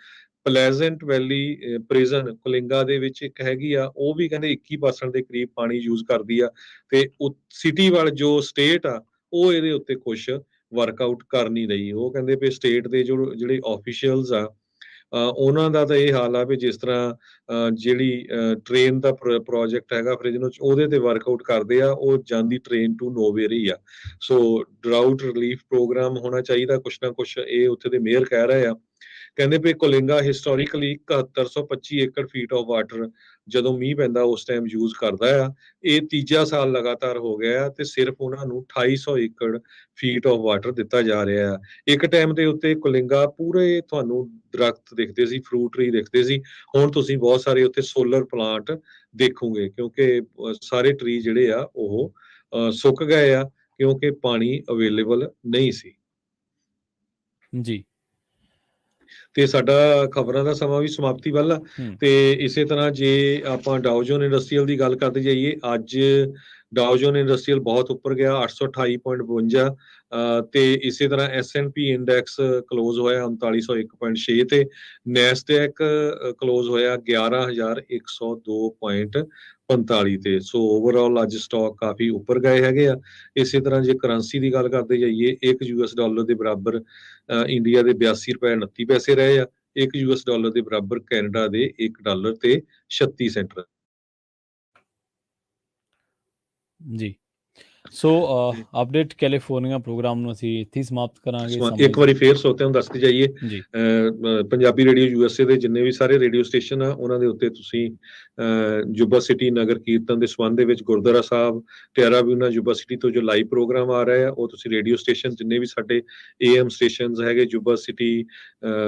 B: ਪਲੈਜ਼ੈਂਟ ਵੈਲੀ ਪ੍ਰਿਜ਼ਨ ਕੁਲਿੰਗਾ ਦੇ ਵਿੱਚ ਇੱਕ ਹੈਗੀ ਆ, ਉਹ ਵੀ ਕਹਿੰਦੇ 21% ਦੇ ਕਰੀਬ ਪਾਣੀ ਯੂਜ਼ ਕਰਦੀ ਆ। ਤੇ ਸਿਟੀ ਵਾਲ ਜੋ ਸਟੇਟ ਆ ਉਹ ਇਹਦੇ ਉੱਤੇ ਕੁਛ ਵਰਕਆਊਟ ਕਰ ਨਹੀਂ ਰਹੀ। ਉਹ ਕਹਿੰਦੇ ਵੀ ਸਟੇਟ ਦੇ ਜਿਹੜੇ ਆਫੀਸ਼ੀਅਲਸ ਆ ਉਹਨਾਂ ਦਾ ਤਾਂ ਇਹ ਹਾਲ ਆ ਵੀ ਜਿਸ ਤਰ੍ਹਾਂ ਜਿਹੜੀ ਟ੍ਰੇਨ ਦਾ ਪ੍ਰੋਜੈਕਟ ਹੈਗਾ ਫ੍ਰਿਜ਼ਨੋ 'ਚ ਉਹਦੇ ਤੇ ਵਰਕਆਊਟ ਕਰਦੇ ਆ, ਉਹ ਜਾਂਦੀ ਟ੍ਰੇਨ ਟੂ ਨੋਵੇਅਰ ਹੀ ਆ। ਸੋ ਡਰਾਊਟ ਰਿਲੀਫ ਪ੍ਰੋਗਰਾਮ ਹੋਣਾ ਚਾਹੀਦਾ ਕੁਛ ਨਾ ਕੁਛ, ਇਹ ਉੱਥੇ ਦੇ ਮੇਅਰ ਕਹਿ ਰਹੇ ਆ। ਕਹਿੰਦੇ ਵੀ ਕੁਲਿੰਗਾ ਹਿਸਟੋਰੀਕਲੀ 7125 ਏਕੜ ਫੀਟ ਆਫ ਵਾਟਰ ਜਦੋਂ ਮੀਂਹ ਪੈਂਦਾ ਉਸ ਟਾਈਮ ਯੂਜ਼ ਕਰਦਾ ਆ। ਇਹ ਤੀਜਾ ਸਾਲ ਲਗਾਤਾਰ ਹੋ ਗਿਆ ਤੇ ਸਿਰਫ ਉਹਨਾਂ ਨੂੰ 2800 ਏਕੜ ਫੀਟ ਆਫ ਵਾਟਰ ਦਿੱਤਾ ਜਾ ਰਿਹਾ ਆ। ਇੱਕ ਟਾਈਮ ਦੇ ਉੱਤੇ ਕੁਲਿੰਗਾ ਪੂਰੇ ਤੁਹਾਨੂੰ ਦਰਖਤ ਦਿਖਦੇ ਸੀ, ਫਰੂਟ ਟਰੀ ਦਿਖਦੇ ਸੀ। ਹੁਣ ਤੁਸੀਂ ਬਹੁਤ ਸਾਰੇ ਉੱਥੇ ਸੋਲਰ ਪਲਾਂਟ ਦੇਖੋਗੇ, ਕਿਉਂਕਿ ਸਾਰੇ ਟਰੀ ਜਿਹੜੇ ਆ ਉਹ ਸੁੱਕ ਗਏ ਆ, ਕਿਉਂਕਿ ਪਾਣੀ ਅਵੇਲੇਬਲ ਨਹੀਂ ਸੀ।
A: ਜੀ।
B: ਤੇ ਸਾਡਾ ਖਬਰਾਂ ਦਾ ਸਮਾਂ ਵੀ ਸਮਾਪਤੀ ਵੱਲ ਆ। ਤੇ ਇਸੇ ਤਰ੍ਹਾਂ ਜੇ ਆਪਾਂ ਡਾਓ ਜੋਨ ਇੰਡਸਟਰੀਅਲ ਦੀ ਗੱਲ ਕਰਦੇ ਜਾਈਏ, ਅੱਜ ਡਾਓ ਜੋਨ ਇੰਡਸਟਰੀਅਲ ਬਹੁਤ ਉੱਪਰ ਗਿਆ 828.52, ਤੇ ਇਸੇ ਤਰ੍ਹਾਂ S&P ਇੰਡੈਕਸ ਕਲੋਜ਼ ਹੋਇਆ 3901.6 ਤੇ ਨੈਸਡੈਕ ਕਲੋਜ਼ ਹੋਇਆ 11,102.45 ਤੇ। ਸੋ ਓਵਰਆਲ ਅੱਜ ਸਟਾਕ ਕਾਫੀ ਉੱਪਰ ਗਏ ਹੈਗੇ ਆ। ਇਸੇ ਤਰ੍ਹਾਂ ਜੇ ਕਰੰਸੀ ਦੀ ਗੱਲ ਕਰਦੇ ਜਾਈਏ, ਇੱਕ $US ਦੇ ਬਰਾਬਰ ਇੰਡੀਆ ਦੇ 82 ਰੁਪਏ 29 ਪੈਸੇ ਰਹੇ ਆ। ਇੱਕ $US ਦੇ ਬਰਾਬਰ ਕੈਨੇਡਾ ਦੇ $1 ਤੇ 36 ਸੈਂਟ।
A: ਜੀ। ਸੋ ਅਪਡੇਟ ਕੈਲੀਫੋਰਨੀਆ ਪ੍ਰੋਗਰਾਮ ਨੂੰ ਅਸੀਂ ਇੱਥੇ ਹੀ ਸਮਾਪਤ ਕਰਾਂਗੇ।
B: ਇੱਕ ਵਾਰੀ ਫੇਰ ਸਰੋਤਿਆਂ ਨੂੰ ਦੱਸਦੇ ਜਾਈਏ, ਪੰਜਾਬੀ ਰੇਡੀਓ USA ਦੇ ਜਿੰਨੇ ਵੀ ਸਾਰੇ ਰੇਡੀਓ ਸਟੇਸ਼ਨ ਆ ਉਹਨਾਂ ਦੇ ਉੱਤੇ ਤੁਸੀਂ ਜੁਬਾ ਸਿਟੀ ਨਗਰ ਕੀਰਤਨ ਦੇ ਸੰਬੰਧ ਦੇ ਵਿੱਚ ਗੁਰਦੁਆਰਾ ਸਾਹਿਬ ਟੈਰਾ ਬਿਊਨਾ ਜੁਬਾ ਸਿਟੀ ਤੋਂ ਜੋ ਲਾਈਵ ਪ੍ਰੋਗਰਾਮ ਆ ਰਿਹਾ ਆ, ਉਹ ਤੁਸੀਂ ਰੇਡੀਓ ਸਟੇਸ਼ਨ ਜਿੰਨੇ ਵੀ ਸਾਡੇ AM ਸਟੇਸ਼ਨਸ ਹੈਗੇ Yuba City,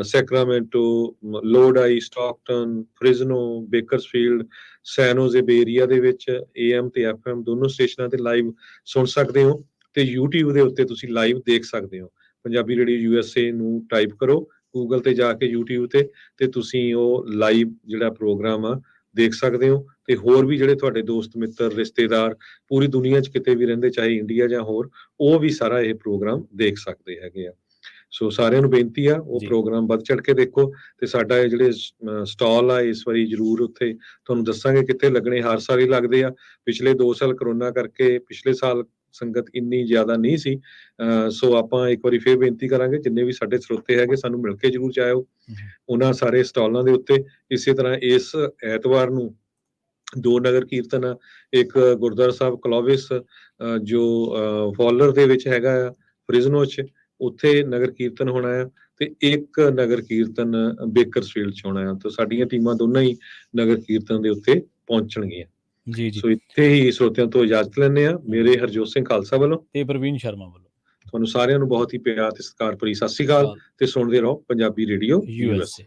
B: Sacramento, Lodi, Stockton, Fresno, Bakersfield, San Jose Bay Area ਦੇ ਵਿੱਚ AM ਤੇ FM ਦੋਨੋਂ ਸਟੇਸ਼ਨਾਂ ਤੇ ਲਾਈਵ ਸੁਣ ਸਕਦੇ ਹੋ, ਤੇ YouTube ਦੇ ਉੱਤੇ ਤੁਸੀਂ ਲਾਈਵ ਦੇਖ ਸਕਦੇ ਹੋ। ਪੰਜਾਬੀ ਰੇਡੀਓ USA ਨੂੰ ਟਾਈਪ ਕਰੋ ਗੂਗਲ ਤੇ ਜਾ ਕੇ YouTube ਤੇ ਤੁਸੀਂ ਉਹ ਲਾਈਵ ਜਿਹੜਾ ਪ੍ਰੋਗਰਾਮ ਆ ਦੇਖ ਸਕਦੇ ਹੋ। ਤੇ ਹੋਰ ਵੀ ਜਿਹੜੇ ਤੁਹਾਡੇ ਦੋਸਤ ਮਿੱਤਰ ਰਿਸ਼ਤੇਦਾਰ ਪੂਰੀ ਦੁਨੀਆ 'ਚ ਕਿਤੇ ਵੀ ਰਹਿੰਦੇ, ਚਾਹੇ ਇੰਡੀਆ ਜਾਂ ਹੋਰ, ਉਹ ਵੀ ਸਾਰਾ ਇਹ ਪ੍ਰੋਗਰਾਮ ਦੇਖ ਸਕਦੇ ਹੈਗੇ ਆ। ਸੋ ਸਾਰਿਆਂ ਨੂੰ ਬੇਨਤੀ ਆ ਉਹ ਪ੍ਰੋਗਰਾਮ ਵੱਧ ਚੜ ਕੇ ਦੇਖੋ। ਤੇ ਸਾਡਾ ਇਹ ਜਿਹੜੇ ਸਟਾਲ ਆ ਇਸ ਵਾਰੀ ਜ਼ਰੂਰ ਉੱਥੇ ਤੁਹਾਨੂੰ ਦੱਸਾਂਗੇ ਕਿੱਥੇ ਲੱਗਣੇ। ਹਰ ਸਾਲ ਹੀ ਲੱਗਦੇ ਆ। ਪਿਛਲੇ 2 ਸਾਲ ਕਰੋਨਾ ਕਰਕੇ ਪਿਛਲੇ ਸਾਲ ਸੰਗਤ ਇੰਨੀ ਜ਼ਿਆਦਾ ਨਹੀਂ ਸੀ। ਸੋ ਆਪਾਂ ਇੱਕ ਵਾਰੀ ਫੇਰ ਬੇਨਤੀ ਕਰਾਂਗੇ ਜਿੰਨੇ ਵੀ ਸਾਡੇ ਸਰੋਤੇ ਹੈਗੇ ਸਾਨੂੰ ਮਿਲ ਕੇ ਜ਼ਰੂਰ ਜਾਇਓ ਉਹਨਾਂ ਸਾਰੇ ਸਟਾਲਾਂ ਦੇ ਉੱਤੇ। ਇਸੇ ਤਰ੍ਹਾਂ ਇਸ ਐਤਵਾਰ ਨੂੰ 2 ਨਗਰ ਕੀਰਤਨ ਆ। ਇੱਕ ਗੁਰਦੁਆਰਾ ਸਾਹਿਬ ਕਲੋਵਿਸ ਜੋ ਫੋਲਰ ਦੇ ਵਿੱਚ ਹੈਗਾ ਆ ਫ੍ਰਿਜ਼ਨੋ 'ਚ, ਉੱਥੇ ਨਗਰ ਕੀਰਤਨ ਹੋਣਾ ਆ। ਤੇ ਇੱਕ ਨਗਰ ਕੀਰਤਨ ਬੇਕਰਸਫੀਲਡ 'ਚ ਹੋਣਾ ਆ। ਤਾਂ ਸਾਡੀਆਂ ਟੀਮਾਂ ਦੋਨਾਂ ਹੀ ਨਗਰ ਕੀਰਤਨ ਦੇ ਉੱਤੇ ਪਹੁੰਚਣਗੀਆਂ। ਸੋ ਇੱਥੇ ਹੀ ਸਰੋਤਿਆਂ ਤੋਂ ਇਜਾਜ਼ਤ ਲੈਂਦੇ ਆ। ਮੇਰੇ ਹਰਜੋਤ ਸਿੰਘ ਖਾਲਸਾ ਵੱਲੋਂ
A: ਤੇ ਪ੍ਰਵੀਨ ਸ਼ਰਮਾ ਵੱਲੋਂ
B: ਤੁਹਾਨੂੰ ਸਾਰਿਆਂ ਨੂੰ ਬਹੁਤ ਹੀ ਪਿਆਰ ਤੇ ਸਤਿਕਾਰ ਭਰੀ ਸਤਿ ਸ਼੍ਰੀ ਅਕਾਲ। ਤੇ ਸੁਣਦੇ ਰਹੋ ਪੰਜਾਬੀ ਰੇਡੀਓ USA।